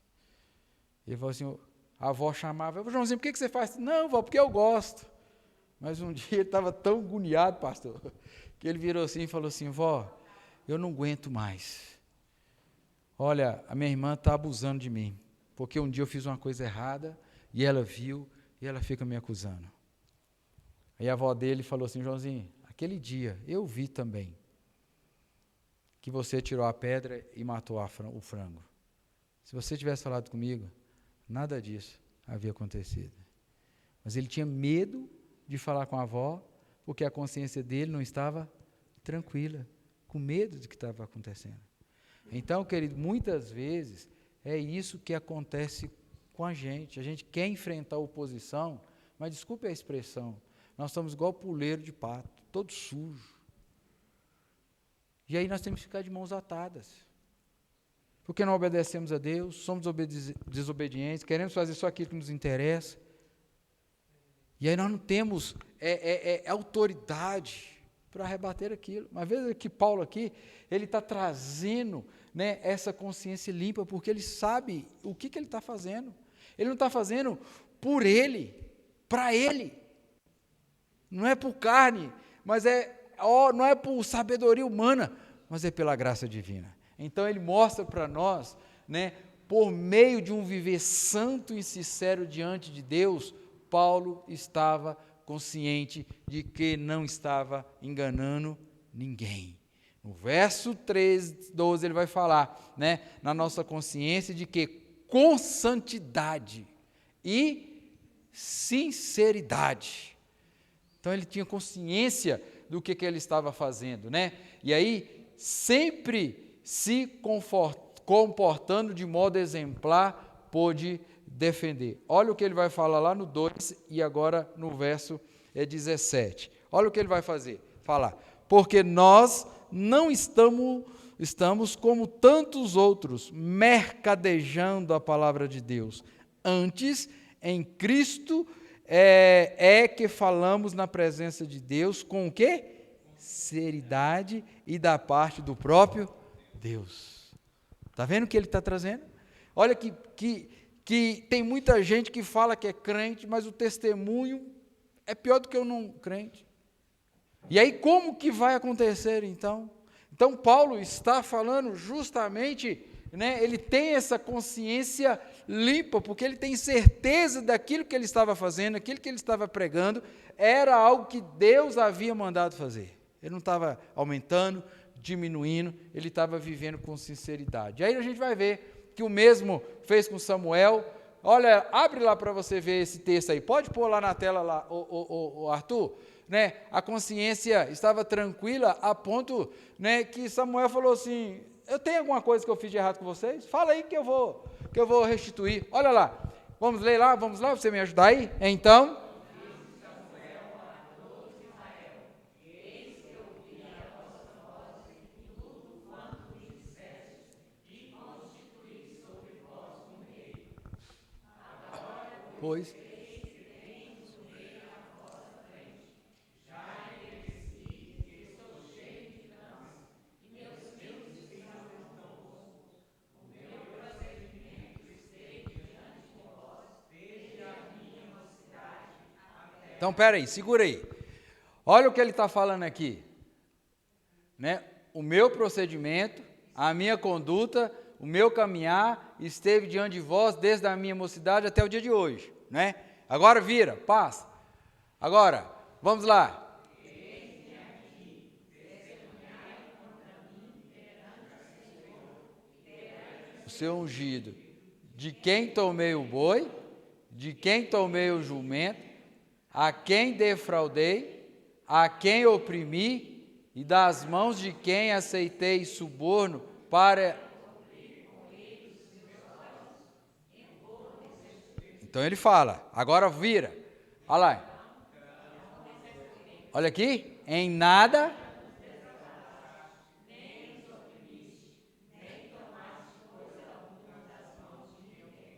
Ele falou assim, a avó chamava, Joãozinho, por que você faz? Não, vó, porque eu gosto. Mas um dia ele estava tão agoniado, pastor, que ele virou assim e falou assim, vó, eu não aguento mais. Olha, a minha irmã está abusando de mim, porque um dia eu fiz uma coisa errada, e ela viu, e ela fica me acusando. Aí a avó dele falou assim, Joãozinho, aquele dia eu vi também, que você tirou a pedra e matou o frango. Se você tivesse falado comigo, nada disso havia acontecido. Mas ele tinha medo de falar com a avó, porque a consciência dele não estava tranquila, com medo do que estava acontecendo. Então, querido, muitas vezes é isso que acontece com a gente. A gente quer enfrentar a oposição, mas desculpe a expressão, nós estamos igual puleiro de pato, todo sujo. E aí nós temos que ficar de mãos atadas. Porque não obedecemos a Deus, somos desobedientes, queremos fazer só aquilo que nos interessa. E aí nós não temos autoridade para rebater aquilo. Mas veja que Paulo aqui, ele está trazendo, né, essa consciência limpa, porque ele sabe o que ele está fazendo. Ele não está fazendo por ele, para ele. Não é por carne, mas não é por sabedoria humana, mas é pela graça divina. Então ele mostra para nós, né, por meio de um viver santo e sincero diante de Deus, Paulo estava consciente de que não estava enganando ninguém. No verso 12 ele vai falar, né, na nossa consciência de que com santidade e sinceridade. Então ele tinha consciência do que ele estava fazendo, né? E aí sempre se comportando de modo exemplar, pôde defender. Olha o que ele vai falar lá no 2 e agora no verso 17. Olha o que ele vai falar. Porque nós não estamos como tantos outros, mercadejando a palavra de Deus. Antes, em Cristo, que falamos na presença de Deus com o quê? Sinceridade e da parte do próprio Deus. Está vendo o que ele está trazendo? Olha que tem muita gente que fala que é crente, mas o testemunho é pior do que o não crente. E aí como que vai acontecer então? Então Paulo está falando justamente, né, ele tem essa consciência limpa, porque ele tem certeza daquilo que ele estava fazendo, aquilo que ele estava pregando, era algo que Deus havia mandado fazer. Ele não estava aumentando, diminuindo, ele estava vivendo com sinceridade. Aí a gente vai ver que o mesmo fez com Samuel. Olha, abre lá para você ver esse texto aí. Pode pôr lá na tela, lá, o Arthur? Né? A consciência estava tranquila a ponto, né, que Samuel falou assim, eu tenho alguma coisa que eu fiz de errado com vocês? Fala aí que eu vou restituir. Olha lá, vamos ler lá, você me ajudar aí? Então... Pois. Então, peraí, segura aí. Olha o que ele está falando aqui. Né? O meu procedimento, a minha conduta, o meu caminhar esteve diante de vós desde a minha mocidade até o dia de hoje, né? Agora vira, passa. Agora, vamos lá. O seu ungido, de quem tomei o boi, de quem tomei o jumento, a quem defraudei, a quem oprimi, e das mãos de quem aceitei suborno para... Então ele fala, agora vira, olha lá, olha aqui, em nada,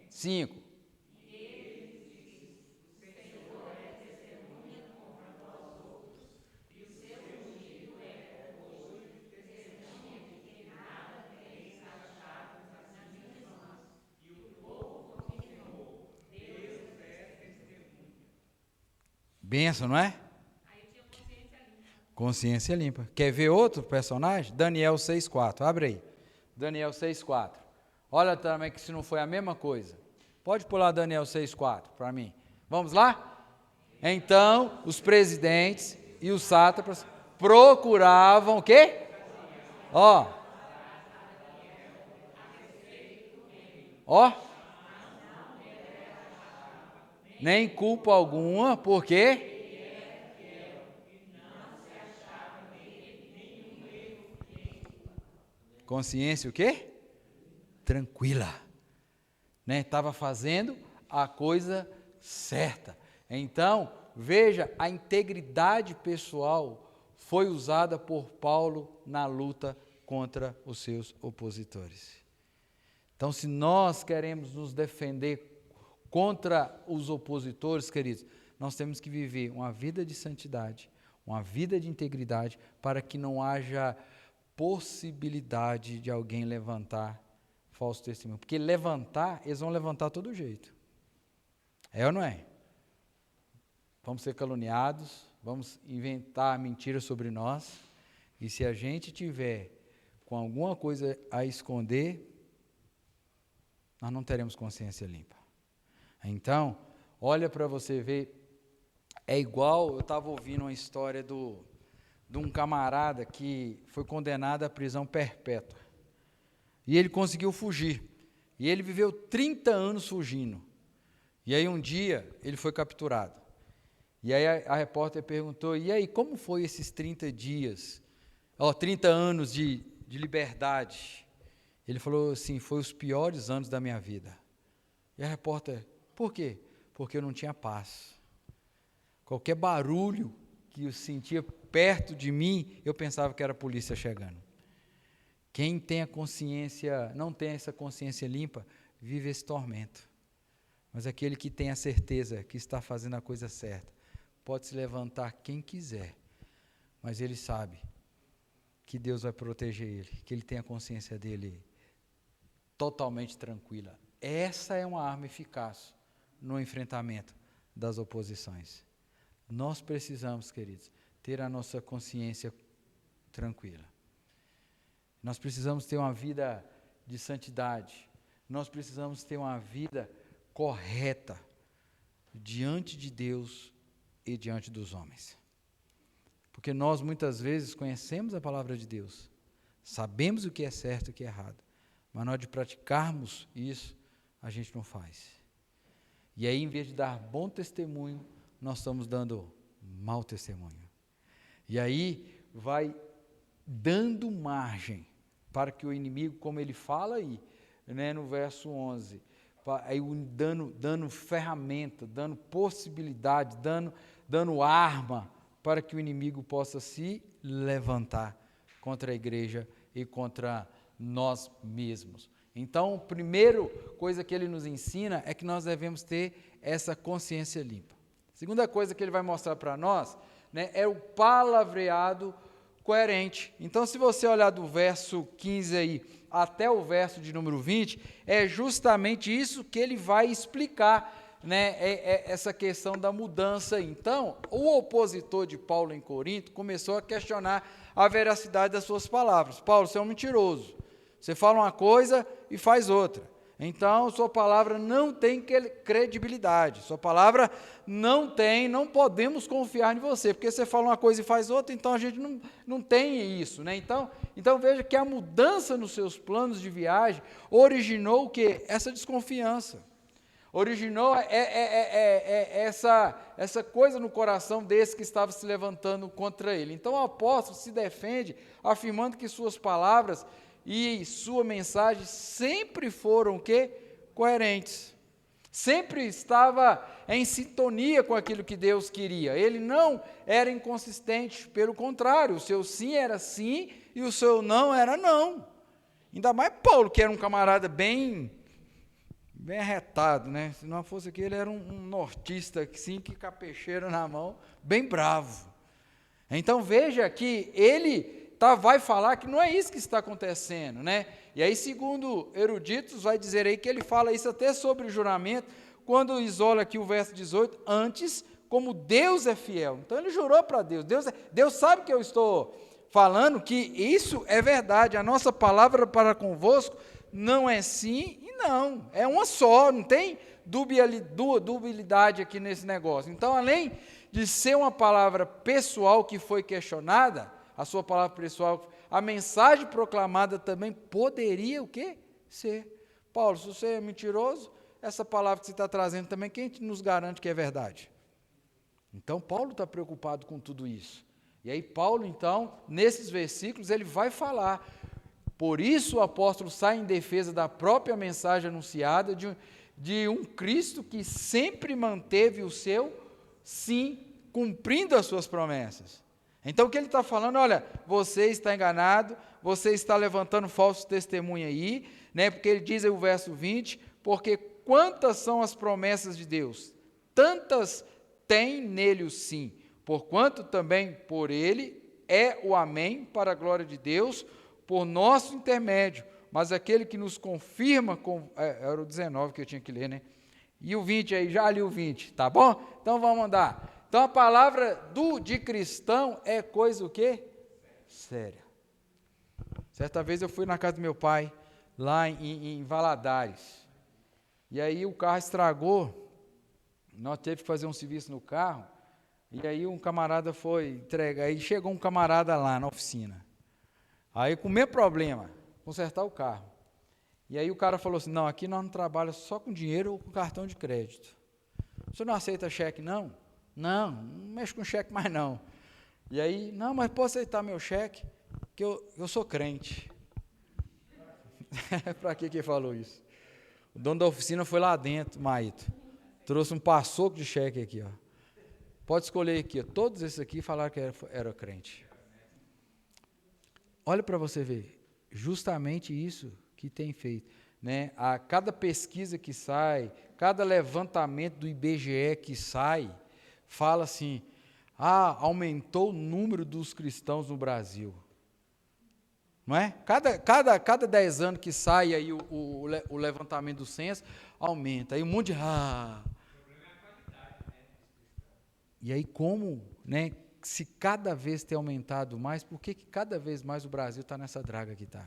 5. Benção, não é? Consciência limpa. Quer ver outro personagem? Daniel 6,4. Abre aí. Daniel 6,4. Olha também que se não foi a mesma coisa. Pode pular Daniel 6,4 para mim. Vamos lá? Então, os presidentes e os sátrapas procuravam o quê? Ó, nem culpa alguma, porque consciência o quê? Tranquila, né? Estava fazendo a coisa certa. Então, veja, a integridade pessoal foi usada por Paulo na luta contra os seus opositores. Então, se nós queremos nos defender contra os opositores, queridos, nós temos que viver uma vida de santidade, uma vida de integridade, para que não haja possibilidade de alguém levantar falso testemunho. Porque levantar, eles vão levantar todo jeito. É ou não é? Vamos ser caluniados, vamos inventar mentiras sobre nós, e se a gente tiver com alguma coisa a esconder, nós não teremos consciência limpa. Então, olha para você ver, é igual, eu estava ouvindo uma história de um camarada que foi condenado à prisão perpétua. E ele conseguiu fugir. E ele viveu 30 anos fugindo. E aí um dia ele foi capturado. E aí a repórter perguntou, e aí, como foi esses 30 dias, 30 anos de liberdade? Ele falou assim, foi os piores anos da minha vida. E a repórter, por quê? Porque eu não tinha paz. Qualquer barulho que eu sentia perto de mim, eu pensava que era a polícia chegando. Quem tem a consciência, não tem essa consciência limpa, vive esse tormento. Mas aquele que tem a certeza que está fazendo a coisa certa, pode se levantar quem quiser, mas ele sabe que Deus vai proteger ele, que ele tem a consciência dele totalmente tranquila. Essa é uma arma eficaz no enfrentamento das oposições. Nós precisamos, queridos, ter a nossa consciência tranquila. Nós precisamos ter uma vida de santidade. Nós precisamos ter uma vida correta diante de Deus e diante dos homens. Porque nós muitas vezes conhecemos a palavra de Deus, sabemos o que é certo e o que é errado, mas na hora de praticarmos isso, a gente não faz. E aí, em vez de dar bom testemunho, nós estamos dando mau testemunho. E aí vai dando margem para que o inimigo, como ele fala aí, né, no verso 11, aí dando ferramenta, dando possibilidade, dando arma para que o inimigo possa se levantar contra a igreja e contra nós mesmos. Então, a primeira coisa que ele nos ensina é que nós devemos ter essa consciência limpa. A segunda coisa que ele vai mostrar para nós, né, é o palavreado coerente. Então, se você olhar do verso 15 aí até o verso de número 20, é justamente isso que ele vai explicar, né, essa questão da mudança. Então, o opositor de Paulo em Corinto começou a questionar a veracidade das suas palavras. Paulo, você é um mentiroso. Você fala uma coisa e faz outra. Então, sua palavra não tem credibilidade. Sua palavra não podemos confiar em você, porque você fala uma coisa e faz outra, então a gente não tem isso, né? Então veja que a mudança nos seus planos de viagem originou o quê? Essa desconfiança. Originou essa coisa no coração desse que estava se levantando contra ele. Então o apóstolo se defende afirmando que suas palavras e sua mensagem sempre foram o quê? Coerentes. Sempre estava em sintonia com aquilo que Deus queria. Ele não era inconsistente, pelo contrário, o seu sim era sim e o seu não era não. Ainda mais Paulo, que era um camarada bem arretado, né? Se não fosse aqui, ele era um nortista, assim, que capecheiro na mão, bem bravo. Então veja que ele vai falar que não é isso que está acontecendo, né? E aí, segundo eruditos, vai dizer aí que ele fala isso até sobre o juramento, quando isola aqui o verso 18, antes, como Deus é fiel. Então ele jurou para Deus. Deus sabe que eu estou falando que isso é verdade. A nossa palavra para convosco não é sim e não. É uma só, não tem dubilidade aqui nesse negócio. Então, além de ser uma palavra pessoal que foi questionada, a sua palavra pessoal, a mensagem proclamada também poderia o quê? Ser Paulo, se você é mentiroso, essa palavra que você está trazendo também, quem nos garante que é verdade? Então, Paulo está preocupado com tudo isso. E aí, Paulo, então, nesses versículos, ele vai falar. Por isso, o apóstolo sai em defesa da própria mensagem anunciada de um Cristo que sempre manteve o seu sim, cumprindo as suas promessas. Então, o que ele está falando? Olha, você está enganado, você está levantando falso testemunho aí, né? Porque ele diz aí o verso 20, porque quantas são as promessas de Deus? Tantas tem nele o sim, porquanto também por ele é o amém para a glória de Deus, por nosso intermédio, mas aquele que nos confirma, era o 19 que eu tinha que ler, né? E o 20 aí, já li o 20, tá bom? Então vamos andar. Então a palavra de cristão é coisa o quê? Séria. Certa vez eu fui na casa do meu pai, lá em Valadares, e aí o carro estragou, nós tivemos que fazer um serviço no carro, e aí um camarada foi entregar, aí chegou um camarada lá na oficina, aí com o mesmo problema, consertar o carro. E aí o cara falou assim, não, aqui nós não trabalhamos só com dinheiro ou com cartão de crédito. Você não aceita cheque, não? Não mexo com cheque mais não. E aí, não, mas posso aceitar meu cheque, que eu sou crente. Para que ele falou isso? O dono da oficina foi lá dentro, Maíto, trouxe um passoco de cheque aqui, ó. Pode escolher aqui, ó. Todos esses aqui falaram que era crente. Olha para você ver, justamente isso que tem feito, né? A cada pesquisa que sai, cada levantamento do IBGE que sai, fala assim, aumentou o número dos cristãos no Brasil. Não é? Cada 10 anos que sai aí o levantamento do censo, aumenta. Aí um monte de... E aí como, né, se cada vez tem aumentado mais, por que cada vez mais o Brasil está nessa draga que está?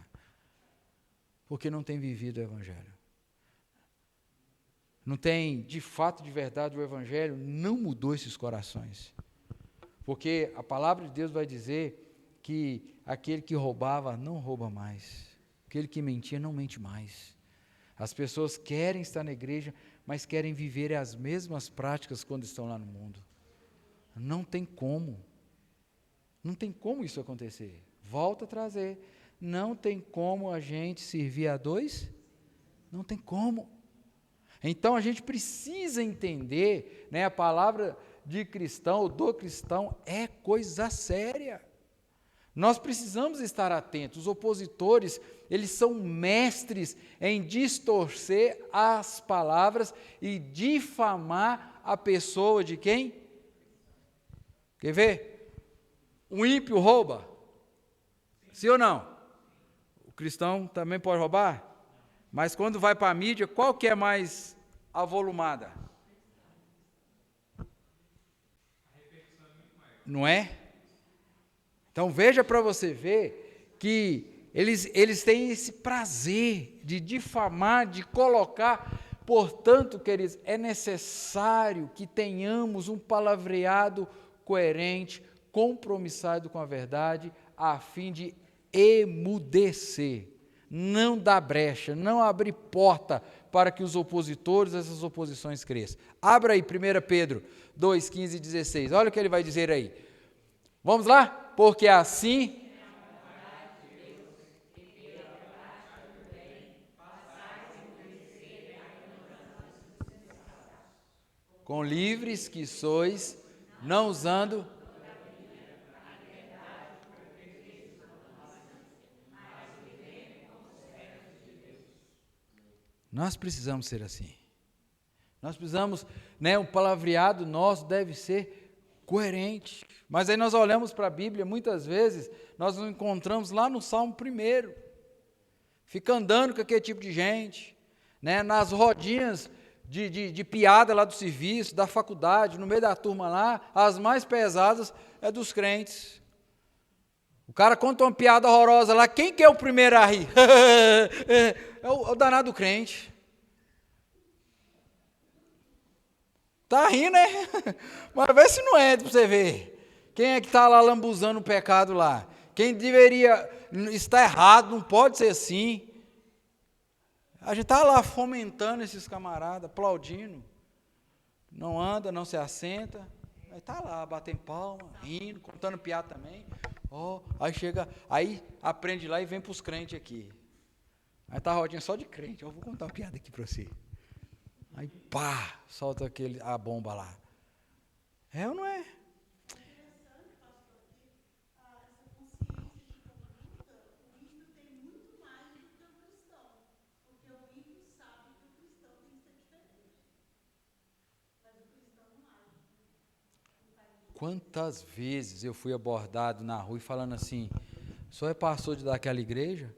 Porque não tem vivido o Evangelho. Não tem, de fato, de verdade, o Evangelho não mudou esses corações. Porque a palavra de Deus vai dizer que aquele que roubava não rouba mais. Aquele que mentia não mente mais. As pessoas querem estar na igreja, mas querem viver as mesmas práticas quando estão lá no mundo. Não tem como. Não tem como isso acontecer. Volto a trazer. Não tem como a gente servir a dois? Não tem como. Então a gente precisa entender, né, a palavra de cristão, ou do cristão, é coisa séria. Nós precisamos estar atentos. Os opositores, eles são mestres em distorcer as palavras e difamar a pessoa de quem? Quer ver? O ímpio rouba? Sim ou não? O cristão também pode roubar? Mas quando vai para a mídia, qual que é mais avolumada? Não é? Então veja para você ver que eles têm esse prazer de difamar, de colocar. Portanto, queridos, é necessário que tenhamos um palavreado coerente, compromissado com a verdade, a fim de emudecer, não dar brecha, não abrir porta para que os opositores, essas oposições cresçam. Abra aí 1 Pedro 2, 15 e 16, olha o que ele vai dizer aí. Vamos lá? Porque assim... com livres que sois, não usando... Nós precisamos ser assim. Nós precisamos, né, o palavreado nosso deve ser coerente. Mas aí nós olhamos para a Bíblia, muitas vezes, nós nos encontramos lá no Salmo 1. Fica andando com aquele tipo de gente, né, nas rodinhas de piada lá do serviço, da faculdade, no meio da turma lá, as mais pesadas é dos crentes. O cara conta uma piada horrorosa lá, quem que é o primeiro a rir? É o danado crente. Tá rindo, né? Mas vê se não é, para você ver. Quem é que está lá lambuzando o pecado lá? Quem deveria estar errado, não pode ser assim. A gente está lá fomentando esses camaradas, aplaudindo. Não anda, não se assenta. Aí está lá, batendo palma, rindo, contando piada também. Aí chega, aí aprende lá e vem para os crentes aqui. Aí está a rodinha só de crente. Eu vou contar uma piada aqui para você. Aí pá, solta a bomba lá. É ou não é? Quantas vezes eu fui abordado na rua e falando assim, o senhor é pastor daquela igreja?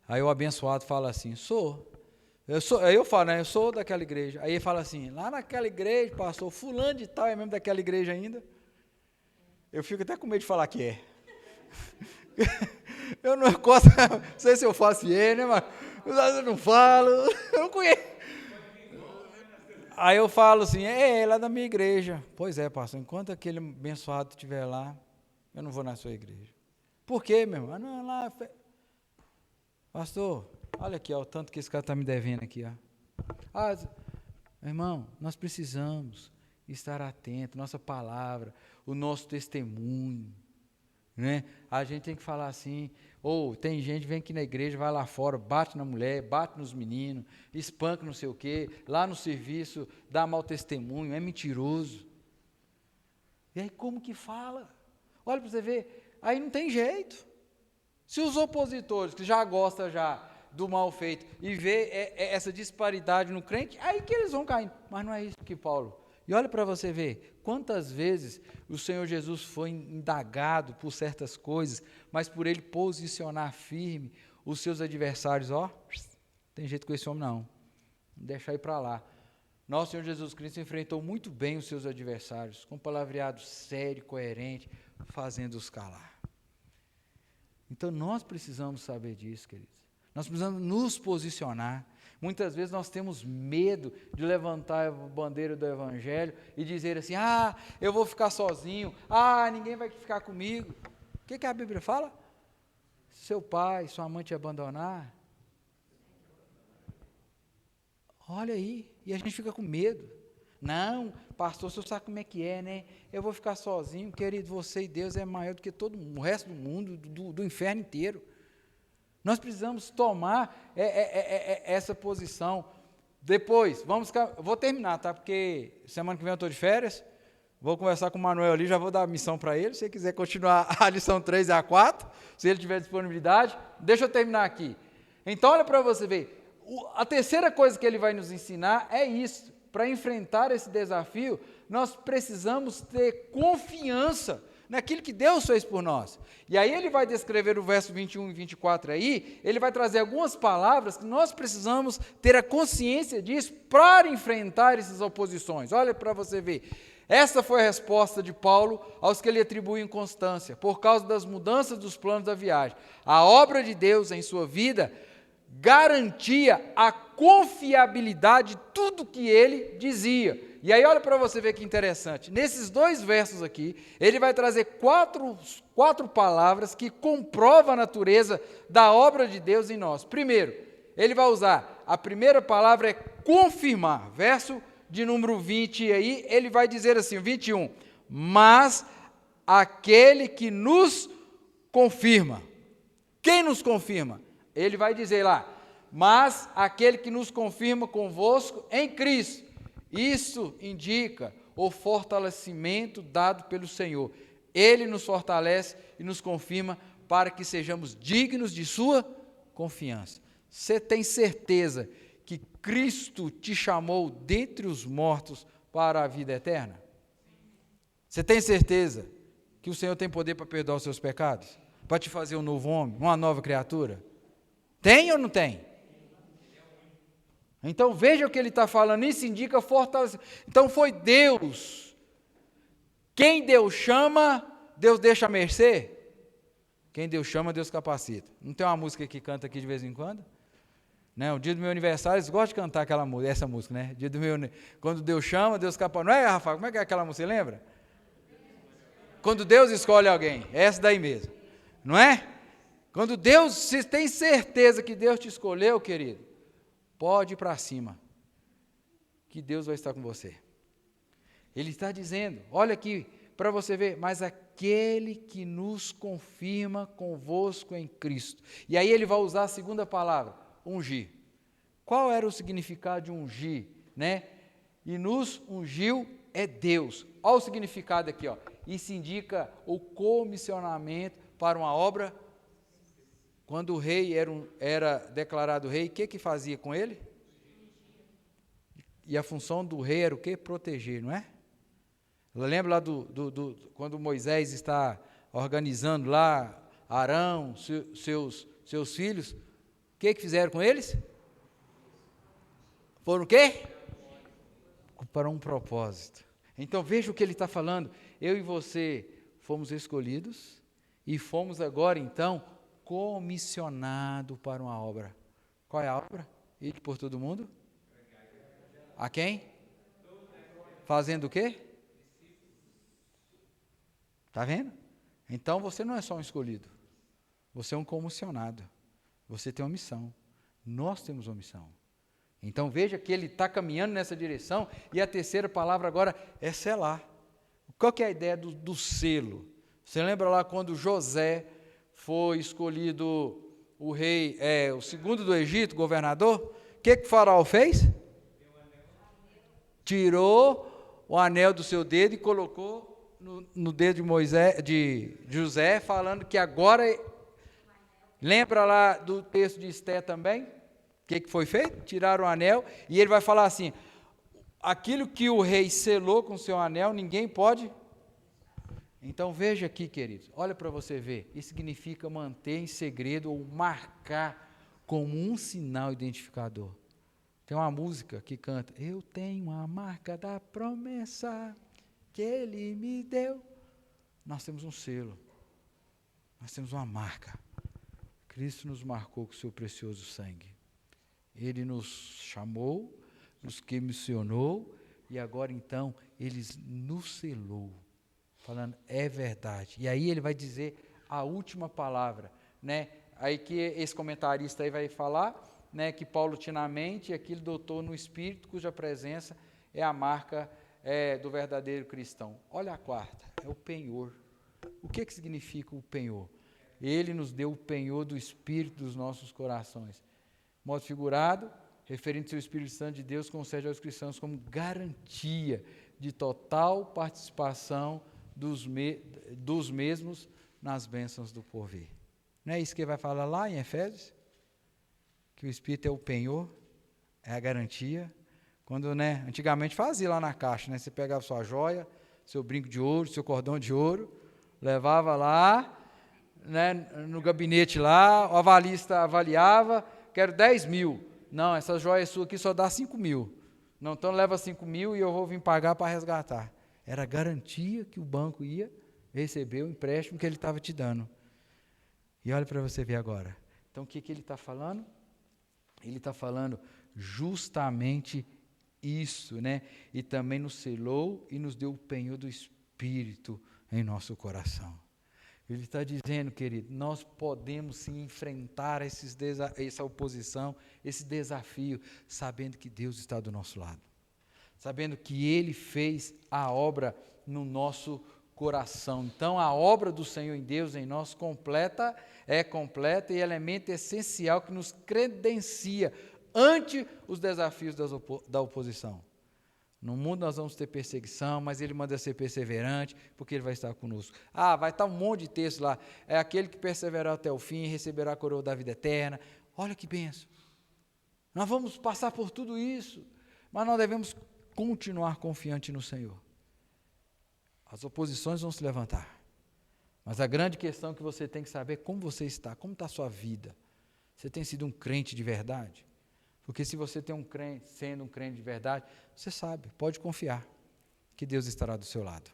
Aí o abençoado fala assim, sou. Aí eu falo, né, eu sou daquela igreja. Aí ele fala assim, lá naquela igreja, pastor, fulano de tal é mesmo daquela igreja ainda? Eu fico até com medo de falar que é. Eu não sei se eu faço né, mas eu não falo, eu não conheço. Aí eu falo assim, lá da minha igreja. Pois é, pastor, enquanto aquele abençoado estiver lá, eu não vou na sua igreja. Por quê, meu irmão? Não, lá, pastor, olha aqui, ó, o tanto que esse cara está me devendo aqui. Ó. Meu irmão, nós precisamos estar atento, nossa palavra, o nosso testemunho. Né? A gente tem que falar assim, tem gente que vem aqui na igreja, vai lá fora, bate na mulher, bate nos meninos, espanca não sei o quê, lá no serviço dá mau testemunho, é mentiroso. E aí como que fala? Olha para você ver, aí não tem jeito. Se os opositores, que já gostam já do mal feito, e vê essa disparidade no crente, aí que eles vão caindo. Mas não é isso que Paulo... E olha para você ver, quantas vezes o Senhor Jesus foi indagado por certas coisas, mas por ele posicionar firme os seus adversários, tem jeito com esse homem não, deixa ir para lá. Nosso Senhor Jesus Cristo enfrentou muito bem os seus adversários, com palavreado sério, coerente, fazendo-os calar. Então nós precisamos saber disso, queridos. Nós precisamos nos posicionar. Muitas vezes nós temos medo de levantar a bandeira do Evangelho e dizer assim, eu vou ficar sozinho, ninguém vai ficar comigo. O que a Bíblia fala? Seu pai, sua mãe te abandonar. Olha aí, e a gente fica com medo. Não, pastor, o senhor sabe como é que é, né? Eu vou ficar sozinho, querido, você e Deus é maior do que todo o resto do mundo, do inferno inteiro. Nós precisamos tomar essa posição. Depois, vou terminar, tá? Porque semana que vem eu estou de férias, vou conversar com o Manuel ali, já vou dar a missão para ele, se ele quiser continuar a lição 3 e a 4, se ele tiver disponibilidade. Deixa eu terminar aqui. Então, olha para você ver, a terceira coisa que ele vai nos ensinar é isso. Para enfrentar esse desafio, nós precisamos ter confiança naquilo que Deus fez por nós. E aí ele vai descrever o verso 21 e 24 aí, ele vai trazer algumas palavras que nós precisamos ter a consciência disso para enfrentar essas oposições. Olha para você ver. Essa foi a resposta de Paulo aos que ele atribui inconstância, por causa das mudanças dos planos da viagem. A obra de Deus em sua vida garantia a confiabilidade de tudo que ele dizia. E aí olha para você ver que interessante, nesses 2 versos aqui, ele vai trazer quatro palavras que comprovam a natureza da obra de Deus em nós. Primeiro, ele vai usar, a primeira palavra é confirmar, verso de número 20 aí, ele vai dizer assim, 21, mas aquele que nos confirma. Quem nos confirma? Ele vai dizer lá, mas aquele que nos confirma convosco em Cristo. Isso indica o fortalecimento dado pelo Senhor. Ele nos fortalece e nos confirma para que sejamos dignos de sua confiança. Você tem certeza que Cristo te chamou dentre os mortos para a vida eterna? Você tem certeza que o Senhor tem poder para perdoar os seus pecados? Para te fazer um novo homem, uma nova criatura? Tem ou não tem? Então veja o que ele está falando, isso indica fortalecimento. Então foi Deus. Quem Deus chama, Deus deixa a mercê. Quem Deus chama, Deus capacita. Não tem uma música que canta aqui de vez em quando? Né? O dia do meu aniversário, eles gostam de cantar essa música, né? Dia do quando Deus chama, Deus capacita. Não é, Rafael? Como é que é aquela música, você lembra? Quando Deus escolhe alguém, é essa daí mesmo. Não é? Quando Deus, se tem certeza que Deus te escolheu, querido, pode ir para cima, que Deus vai estar com você. Ele está dizendo, olha aqui, para você ver, mas aquele que nos confirma convosco em Cristo. E aí ele vai usar a segunda palavra, ungir. Qual era o significado de ungir, né? E nos ungiu é Deus. Olha o significado aqui, ó. Isso indica o comissionamento para uma obra. Quando o rei era declarado rei, o que fazia com ele? E a função do rei era o quê? Proteger, não é? Lembra lá quando Moisés está organizando lá Arão, seus filhos, o que fizeram com eles? Foram o quê? Para um propósito. Então veja o que ele está falando. Eu e você fomos escolhidos e fomos agora então comissionados para uma obra. Qual é a obra? Ir por todo mundo? A quem? Fazendo o quê? Está vendo? Então você não é só um escolhido. Você é um comissionado. Você tem uma missão. Nós temos uma missão. Então veja que ele está caminhando nessa direção. E a terceira palavra agora é selar. Qual que é a ideia do selo? Você lembra lá quando José foi escolhido o rei, o segundo do Egito, governador? O que o faraó fez? Tirou o anel do seu dedo e colocou no dedo de José, falando que agora, lembra lá do texto de Esté também? O que foi feito? Tiraram o anel, e ele vai falar assim, aquilo que o rei selou com seu anel, ninguém pode. Então veja aqui, queridos, olha para você ver, isso significa manter em segredo ou marcar como um sinal identificador. Tem uma música que canta, eu tenho a marca da promessa que ele me deu. Nós temos um selo, nós temos uma marca. Cristo nos marcou com o seu precioso sangue. Ele nos chamou, nos comissionou e agora então ele nos selou, falando é verdade. E aí ele vai dizer a última palavra, né? Aí que esse comentarista aí vai falar, né, que Paulo tinha na mente aquele doutor no Espírito, cuja presença é a marca do verdadeiro cristão. Olha a quarta, é o penhor. O que significa o penhor? Ele nos deu o penhor do Espírito dos nossos corações. Modo figurado, referindo-se ao Espírito Santo de Deus, concede aos cristãos como garantia de total participação dos mesmos nas bênçãos do porvir. Não é isso que ele vai falar lá em Efésios? Que o Espírito é o penhor, é a garantia. Quando, né, antigamente fazia lá na caixa, né, você pegava sua joia, seu brinco de ouro, seu cordão de ouro, levava lá, né, no gabinete lá, o avalista avaliava, quero 10 mil. Não, essa joia sua aqui só dá 5 mil. Não, então leva 5 mil e eu vou vir pagar para resgatar. Era a garantia que o banco ia receber o empréstimo que ele estava te dando. E olha para você ver agora. Então o que ele está falando? Ele está falando justamente isso, né? E também nos selou e nos deu o penhor do Espírito em nosso coração. Ele está dizendo, querido, nós podemos sim enfrentar essa oposição, esse desafio, sabendo que Deus está do nosso lado. Sabendo que Ele fez a obra no nosso coração. Então, a obra do Senhor em Deus em nós é completa e elemento essencial que nos credencia ante os desafios da oposição. No mundo nós vamos ter perseguição, mas Ele manda ser perseverante, porque Ele vai estar conosco. Vai estar um monte de texto lá. É aquele que perseverar até o fim, receberá a coroa da vida eterna. Olha que bênção. Nós vamos passar por tudo isso, mas nós devemos continuar confiante no Senhor. As oposições vão se levantar, mas a grande questão que você tem que saber é como você está, como está a sua vida. Você tem sido um crente de verdade? Porque se você tem sendo um crente de verdade, você sabe, pode confiar que Deus estará do seu lado,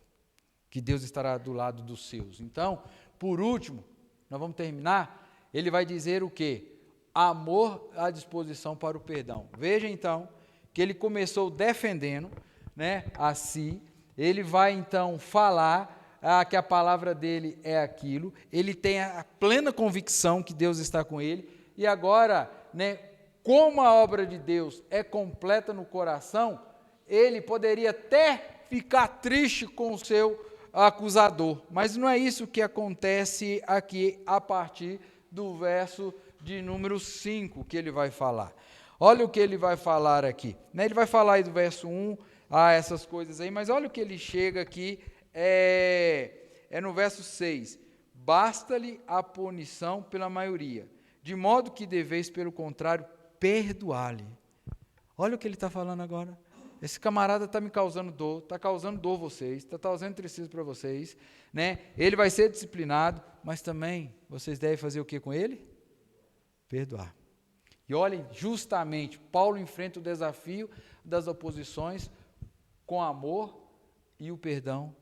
que Deus estará do lado dos seus. Então, por último, nós vamos terminar, ele vai dizer o quê? Amor à disposição para o perdão. Veja então, que ele começou defendendo, né, a si, ele vai então falar que a palavra dele é aquilo, ele tem a plena convicção que Deus está com ele, e agora, né, como a obra de Deus é completa no coração, ele poderia até ficar triste com o seu acusador. Mas não é isso que acontece aqui a partir do verso de número 5 que ele vai falar. Olha o que ele vai falar aqui. Ele vai falar aí do verso 1, essas coisas aí, mas olha o que ele chega aqui, é no verso 6. Basta-lhe a punição pela maioria, de modo que deveis, pelo contrário, perdoar-lhe. Olha o que ele está falando agora. Esse camarada está me causando dor, está causando dor a vocês, está causando tristeza para vocês, né? Ele vai ser disciplinado, mas também vocês devem fazer o que com ele? Perdoar. E olhem, justamente, Paulo enfrenta o desafio das oposições com amor e o perdão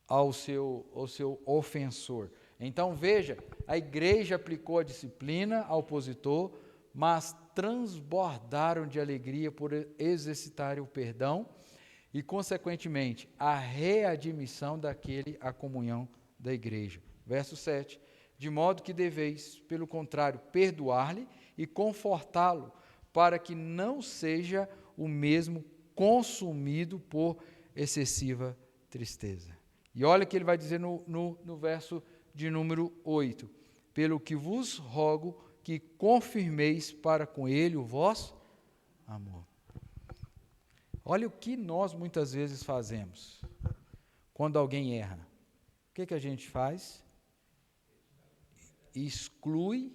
ao seu ofensor. Então veja, a igreja aplicou a disciplina ao opositor, mas transbordaram de alegria por exercitarem o perdão e, consequentemente, a readmissão daquele à comunhão da igreja. Verso 7, de modo que deveis, pelo contrário, perdoar-lhe e confortá-lo, para que não seja o mesmo consumido por excessiva tristeza. E olha o que ele vai dizer no verso de número 8. Pelo que vos rogo que confirmeis para com ele o vosso amor. Olha o que nós muitas vezes fazemos quando alguém erra. O que a gente faz? Exclui,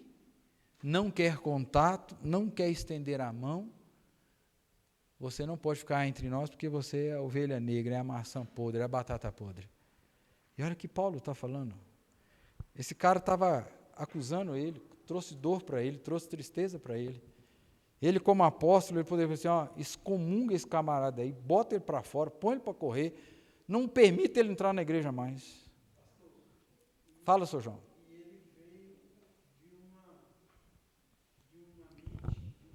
não quer contato, não quer estender a mão. Você não pode ficar entre nós porque você é a ovelha negra, é a maçã podre, é a batata podre. E olha o que Paulo está falando. Esse cara estava acusando ele, trouxe dor para ele, trouxe tristeza para ele. Ele, como apóstolo, ele poderia dizer assim, excomunga esse camarada aí, bota ele para fora, põe ele para correr, não permita ele entrar na igreja mais. Fala, Sr. João. E ele veio de uma mente, de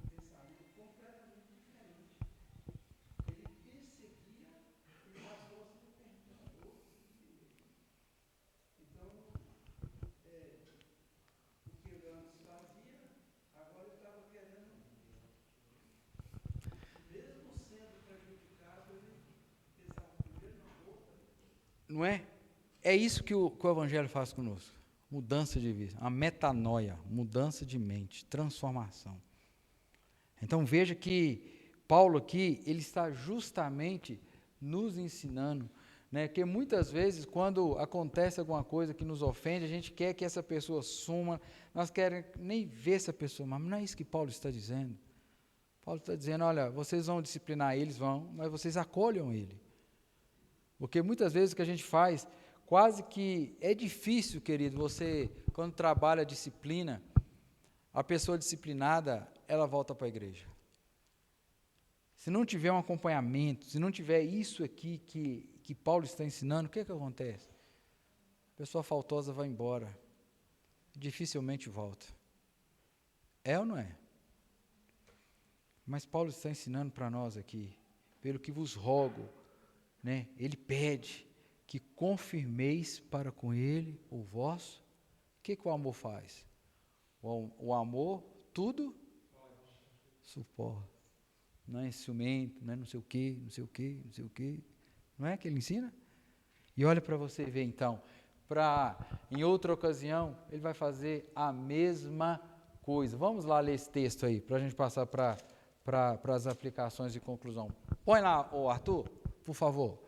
um pensamento completamente diferente. Ele perseguia e passou a ser perdoador. Então, o que ele antes fazia, agora ele estava querendo, mesmo sendo prejudicado, ele pensava primeiro na boca. Não é? É isso que o Evangelho faz conosco. Mudança de vida, a metanoia, mudança de mente, transformação. Então veja que Paulo aqui, ele está justamente nos ensinando, né, que muitas vezes quando acontece alguma coisa que nos ofende, a gente quer que essa pessoa suma, nós queremos nem ver essa pessoa, mas não é isso que Paulo está dizendo. Paulo está dizendo, olha, vocês vão disciplinar eles, vão, mas vocês acolham ele. Porque muitas vezes o que a gente faz, quase que é difícil, querido, você, quando trabalha a disciplina, a pessoa disciplinada, ela volta para a igreja. Se não tiver um acompanhamento, se não tiver isso aqui que Paulo está ensinando, o que acontece? A pessoa faltosa vai embora, dificilmente volta. É ou não é? Mas Paulo está ensinando para nós aqui, pelo que vos rogo, né? Ele pede que confirmeis para com ele o vosso. O que o amor faz? O amor, tudo suporta. Não é ciumento, não é não sei o quê, não sei o quê, não sei o quê. Não é que ele ensina? E olha para você ver então, em outra ocasião, ele vai fazer a mesma coisa. Vamos lá ler esse texto aí, para a gente passar para as aplicações de conclusão. Põe lá, Arthur, por favor.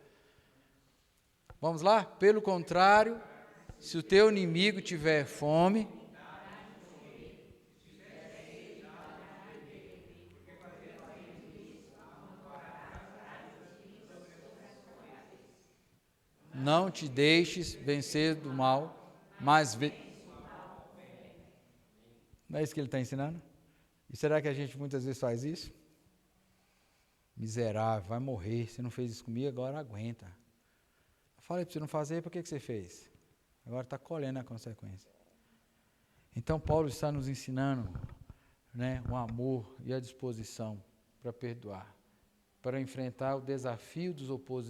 Vamos lá? Pelo contrário, se o teu inimigo tiver fome, não te deixes vencer do mal, mas não é isso que ele está ensinando? E será que a gente muitas vezes faz isso? Miserável, vai morrer, você não fez isso comigo, agora aguenta. Eu falei para você não fazer, por que você fez? Agora está colhendo a consequência. Então Paulo está nos ensinando, né, o amor e a disposição para perdoar, para enfrentar o desafio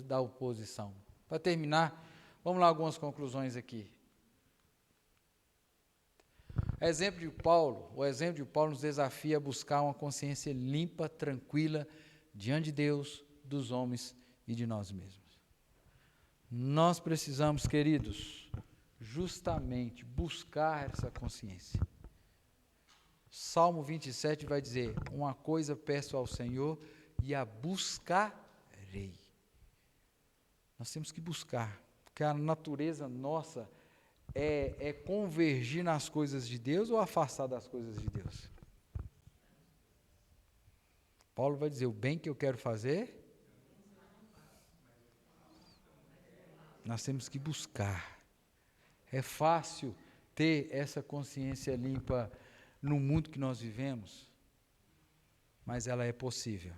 da oposição. Para terminar, vamos lá algumas conclusões aqui. O exemplo de Paulo nos desafia a buscar uma consciência limpa, tranquila, diante de Deus, dos homens e de nós mesmos. Nós precisamos, queridos, justamente buscar essa consciência. Salmo 27 vai dizer: uma coisa peço ao Senhor e a buscarei. Nós temos que buscar, porque a natureza nossa é convergir nas coisas de Deus ou afastar das coisas de Deus? Paulo vai dizer: o bem que eu quero fazer, nós temos que buscar. É fácil ter essa consciência limpa no mundo que nós vivemos, mas ela é possível.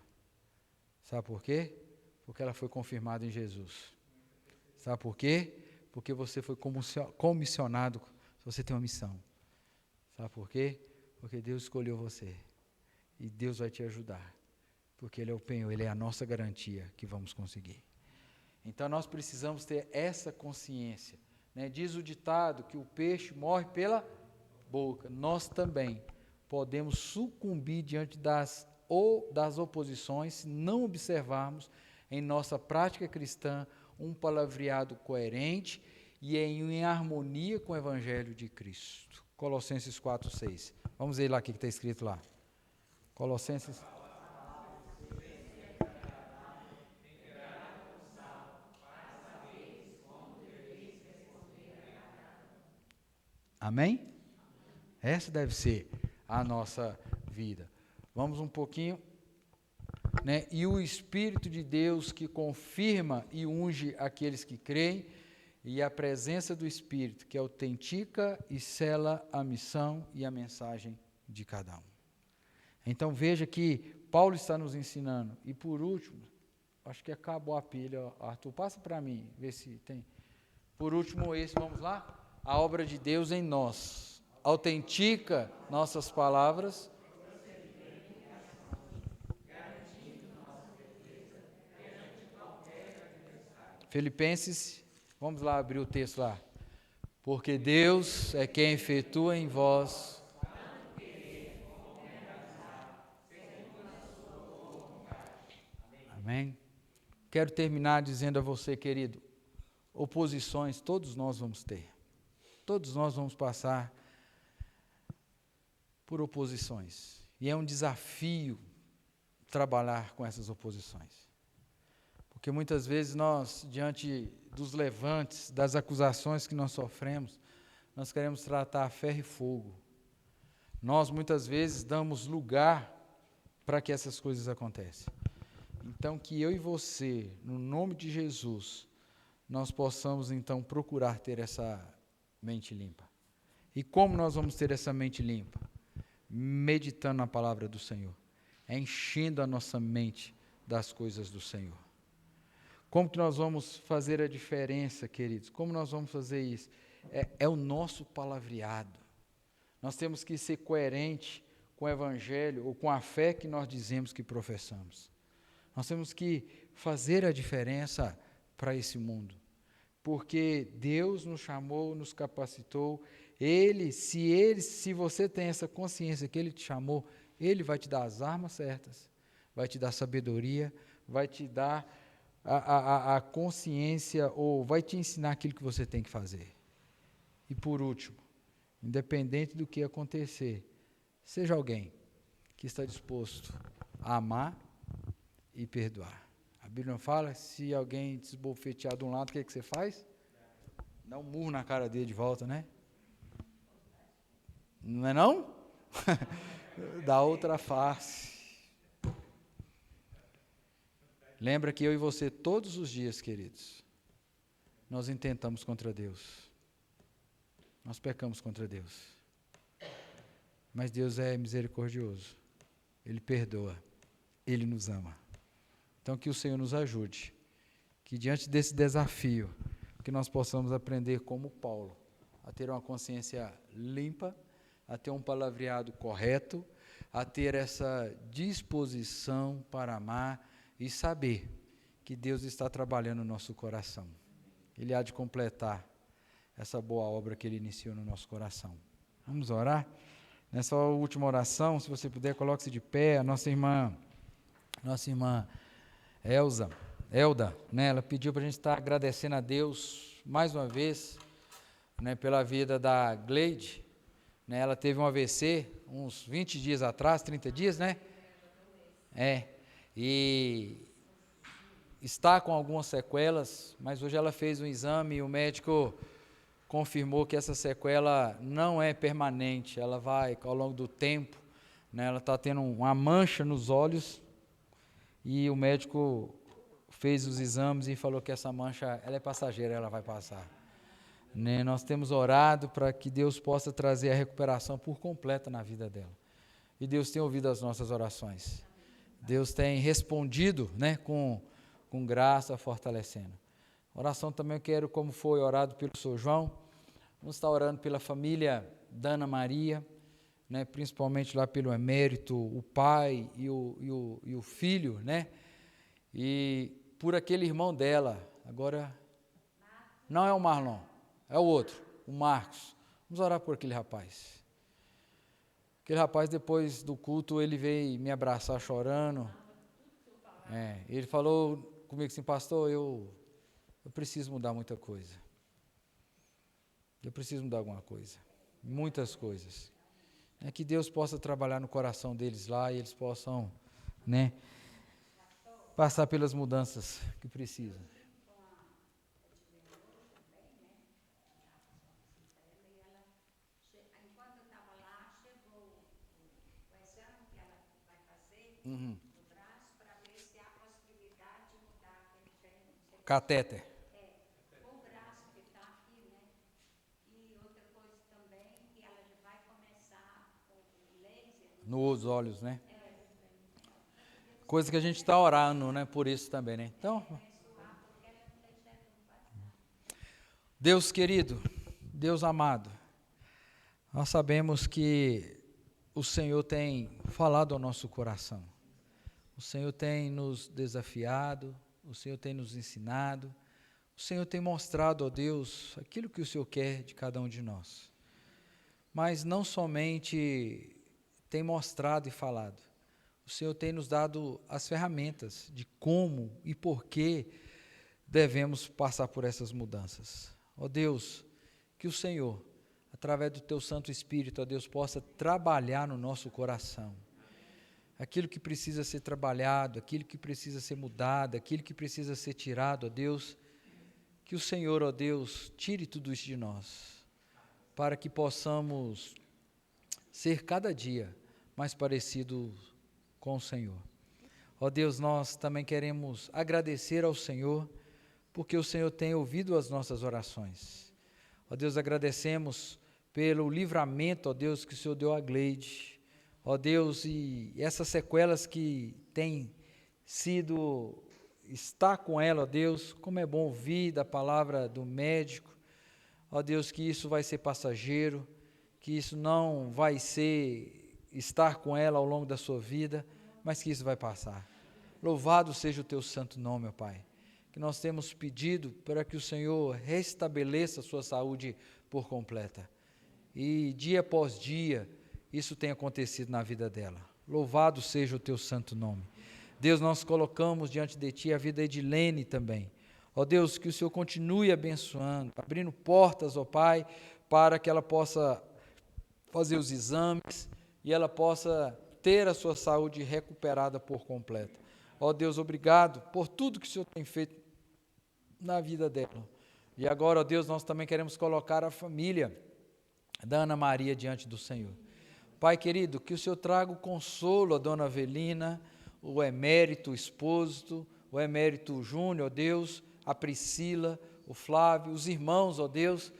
Sabe por quê? Porque ela foi confirmada em Jesus. Sabe por quê? Porque você foi comissionado, você tem uma missão. Sabe por quê? Porque Deus escolheu você. E Deus vai te ajudar. Porque Ele é o penhor, Ele é a nossa garantia que vamos conseguir. Então nós precisamos ter essa consciência. Né? Diz o ditado que o peixe morre pela boca. Nós também podemos sucumbir diante das oposições se não observarmos em nossa prática cristã um palavreado coerente e em harmonia com o Evangelho de Cristo. Colossenses 4:6. Vamos ver lá o que está escrito lá. Colossenses. Amém? Essa deve ser a nossa vida. Vamos um pouquinho, né? E o Espírito de Deus que confirma e unge aqueles que creem, e a presença do Espírito que autentica e sela a missão e a mensagem de cada um. Então veja que Paulo está nos ensinando. E por último, acho que acabou a pilha, Arthur, passa para mim, vê se tem. Por último esse, vamos lá? A obra de Deus em nós. Autentica nossas palavras. Filipenses, vamos lá abrir o texto lá. Porque Deus é quem efetua em vós. Amém? Quero terminar dizendo a você, querido, oposições todos nós vamos ter. Todos nós vamos passar por oposições. E é um desafio trabalhar com essas oposições. Porque muitas vezes nós, diante dos levantes, das acusações que nós sofremos, nós queremos tratar a ferro e fogo. Nós, muitas vezes, damos lugar para que essas coisas aconteçam. Então, que eu e você, no nome de Jesus, nós possamos, então, procurar ter essa mente limpa. E como nós vamos ter essa mente limpa? Meditando na palavra do Senhor, enchendo a nossa mente das coisas do Senhor. Como que nós vamos fazer a diferença, queridos? Como nós vamos fazer isso? É o nosso palavreado. Nós temos que ser coerente com o Evangelho ou com a fé que nós dizemos que professamos. Nós temos que fazer a diferença para esse mundo. Porque Deus nos chamou, nos capacitou. Se você tem essa consciência que Ele te chamou, Ele vai te dar as armas certas, vai te dar sabedoria, vai te dar a consciência, ou vai te ensinar aquilo que você tem que fazer. E por último, independente do que acontecer, seja alguém que está disposto a amar e perdoar. A Bíblia não fala, se alguém te esbofetear de um lado, o que você faz? Dá um murro na cara dele de volta, né? Não é não? Da outra face. Lembra que eu e você, todos os dias, queridos, nós intentamos contra Deus. Nós pecamos contra Deus. Mas Deus é misericordioso. Ele perdoa. Ele nos ama. Então, que o Senhor nos ajude. Que diante desse desafio, que nós possamos aprender como Paulo, a ter uma consciência limpa, a ter um palavreado correto, a ter essa disposição para amar e saber que Deus está trabalhando no nosso coração. Ele há de completar essa boa obra que Ele iniciou no nosso coração. Vamos orar? Nessa última oração, se você puder, coloque-se de pé. A nossa irmã Elda, né, ela pediu para a gente estar agradecendo a Deus mais uma vez, né, pela vida da Gleide. Né, ela teve um AVC uns 20 dias atrás, 30 dias, né? E está com algumas sequelas, mas hoje ela fez um exame e o médico confirmou que essa sequela não é permanente, ela vai ao longo do tempo, né, ela está tendo uma mancha nos olhos e o médico fez os exames e falou que essa mancha ela é passageira, ela vai passar. Né, nós temos orado para que Deus possa trazer a recuperação por completa na vida dela. E Deus tem ouvido as nossas orações. Deus tem respondido, né, com graça, fortalecendo. Oração também eu quero, como foi orado pelo Sr. João, vamos estar orando pela família da Ana Maria, né, principalmente lá pelo emérito, o pai e o filho, né, e por aquele irmão dela, agora, não é o Marlon, é o outro, o Marcos. Vamos orar por aquele rapaz. Aquele rapaz, depois do culto, ele veio me abraçar chorando. Ele falou comigo assim, pastor, eu preciso mudar muita coisa. Eu preciso mudar alguma coisa. Muitas coisas. Que Deus possa trabalhar no coração deles lá e eles possam, né, passar pelas mudanças que precisam. Uhum. No braço para ver se há possibilidade de mudar aquele treino. Catéter. O braço que está aqui, né? E outra coisa também, que ela já vai começar com o laser. Nos olhos, né? Coisa que a gente está orando, né? Por isso também, né? Então, Deus querido, Deus amado, nós sabemos que o Senhor tem falado ao nosso coração. O Senhor tem nos desafiado, o Senhor tem nos ensinado, o Senhor tem mostrado, ó Deus, aquilo que o Senhor quer de cada um de nós. Mas não somente tem mostrado e falado, o Senhor tem nos dado as ferramentas de como e por que devemos passar por essas mudanças. Ó Deus, que o Senhor, através do Teu Santo Espírito, ó Deus, possa trabalhar no nosso coração. Aquilo que precisa ser trabalhado, aquilo que precisa ser mudado, aquilo que precisa ser tirado, ó Deus, que o Senhor, ó Deus, tire tudo isso de nós, para que possamos ser cada dia mais parecidos com o Senhor. Ó Deus, nós também queremos agradecer ao Senhor, porque o Senhor tem ouvido as nossas orações. Ó Deus, agradecemos pelo livramento, ó Deus, que o Senhor deu a Gleide. Ó Deus, e essas sequelas que tem sido, está com ela, ó Deus, como é bom ouvir da palavra do médico. Ó Deus, que isso vai ser passageiro, que isso não vai estar com ela ao longo da sua vida, mas que isso vai passar. Louvado seja o teu santo nome, ó Pai, que nós temos pedido para que o Senhor restabeleça a sua saúde por completa. E dia após dia, isso tem acontecido na vida dela. Louvado seja o teu santo nome. Deus, nós colocamos diante de ti a vida de Edilene também. Ó Deus, que o Senhor continue abençoando, abrindo portas, ó Pai, para que ela possa fazer os exames e ela possa ter a sua saúde recuperada por completo. Ó Deus, obrigado por tudo que o Senhor tem feito na vida dela. E agora, ó Deus, nós também queremos colocar a família da Ana Maria diante do Senhor. Pai querido, que o Senhor traga o consolo a dona Avelina, o emérito, o esposo, o emérito Júnior, ó Deus, a Priscila, o Flávio, os irmãos, ó Deus.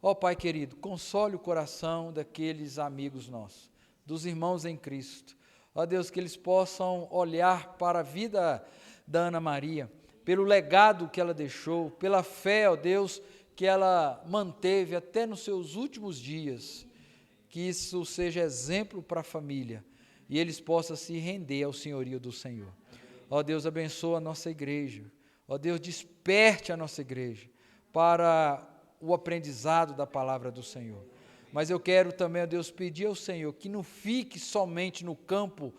Ó Pai querido, console o coração daqueles amigos nossos, dos irmãos em Cristo. Ó Deus, que eles possam olhar para a vida da Ana Maria, pelo legado que ela deixou, pela fé, ó Deus, que ela manteve até nos seus últimos dias. Que isso seja exemplo para a família e eles possam se render ao senhorio do Senhor. Ó Deus, abençoa a nossa igreja. Ó Deus, desperte a nossa igreja para o aprendizado da palavra do Senhor. Mas eu quero também, ó Deus, pedir ao Senhor que não fique somente no campo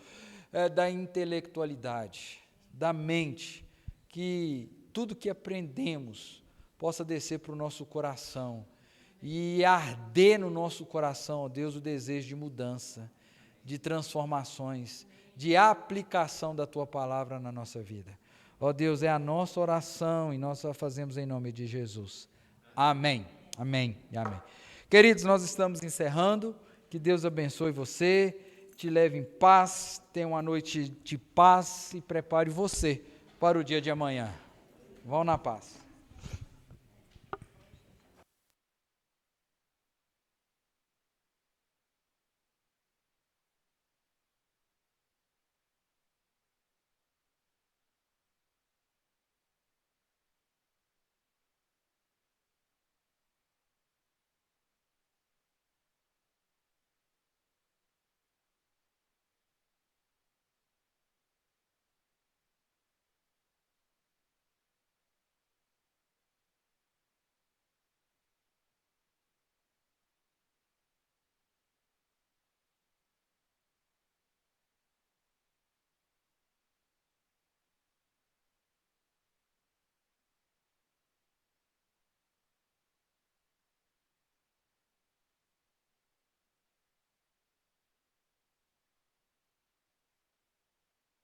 da intelectualidade, da mente, que tudo que aprendemos possa descer para o nosso coração e arder no nosso coração, ó Deus, o desejo de mudança, de transformações, de aplicação da Tua palavra na nossa vida. Ó Deus, é a nossa oração e nós a fazemos em nome de Jesus. Amém, amém e amém. Queridos, nós estamos encerrando, que Deus abençoe você, te leve em paz, tenha uma noite de paz e prepare você para o dia de amanhã. Vão na paz.